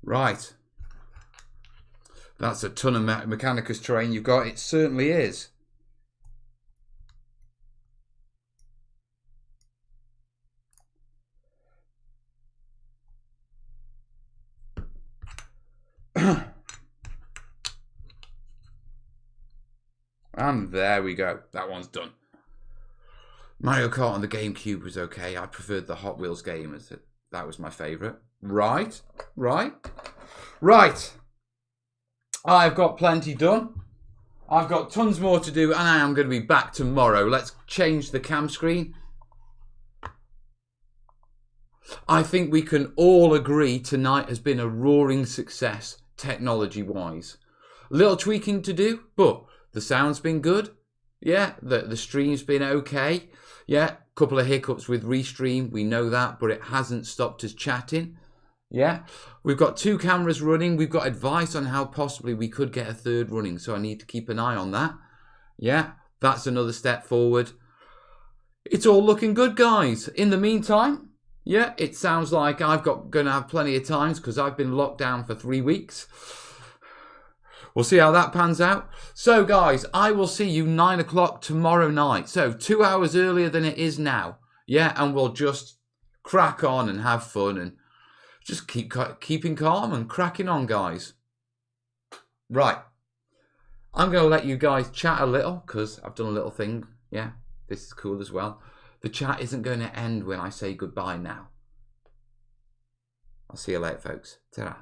Right. That's a ton of Mechanicus terrain you've got. It certainly is. And there we go. That one's done. Mario Kart on the GameCube was okay. I preferred the Hot Wheels game. That was my favourite. Right. I've got plenty done. I've got tons more to do, and I am going to be back tomorrow. Let's change the cam screen. I think we can all agree tonight has been a roaring success, technology-wise. A little tweaking to do, but the sound's been good. Yeah, the stream's been okay. Yeah, couple of hiccups with Restream, we know that, but it hasn't stopped us chatting. Yeah, we've got 2 cameras running. We've got advice on how possibly we could get a 3rd running, so I need to keep an eye on that. Yeah, that's another step forward. It's all looking good, guys. In the meantime, yeah, it sounds like I've going to have plenty of times because I've been locked down for 3 weeks. We'll see how that pans out. So, guys, I will see you 9 o'clock tomorrow night. So, 2 hours earlier than it is now. Yeah, and we'll just crack on and have fun and just keeping calm and cracking on, guys. Right. I'm going to let you guys chat a little because I've done a little thing. Yeah, this is cool as well. The chat isn't going to end when I say goodbye now. I'll see you later, folks. Ta-ra.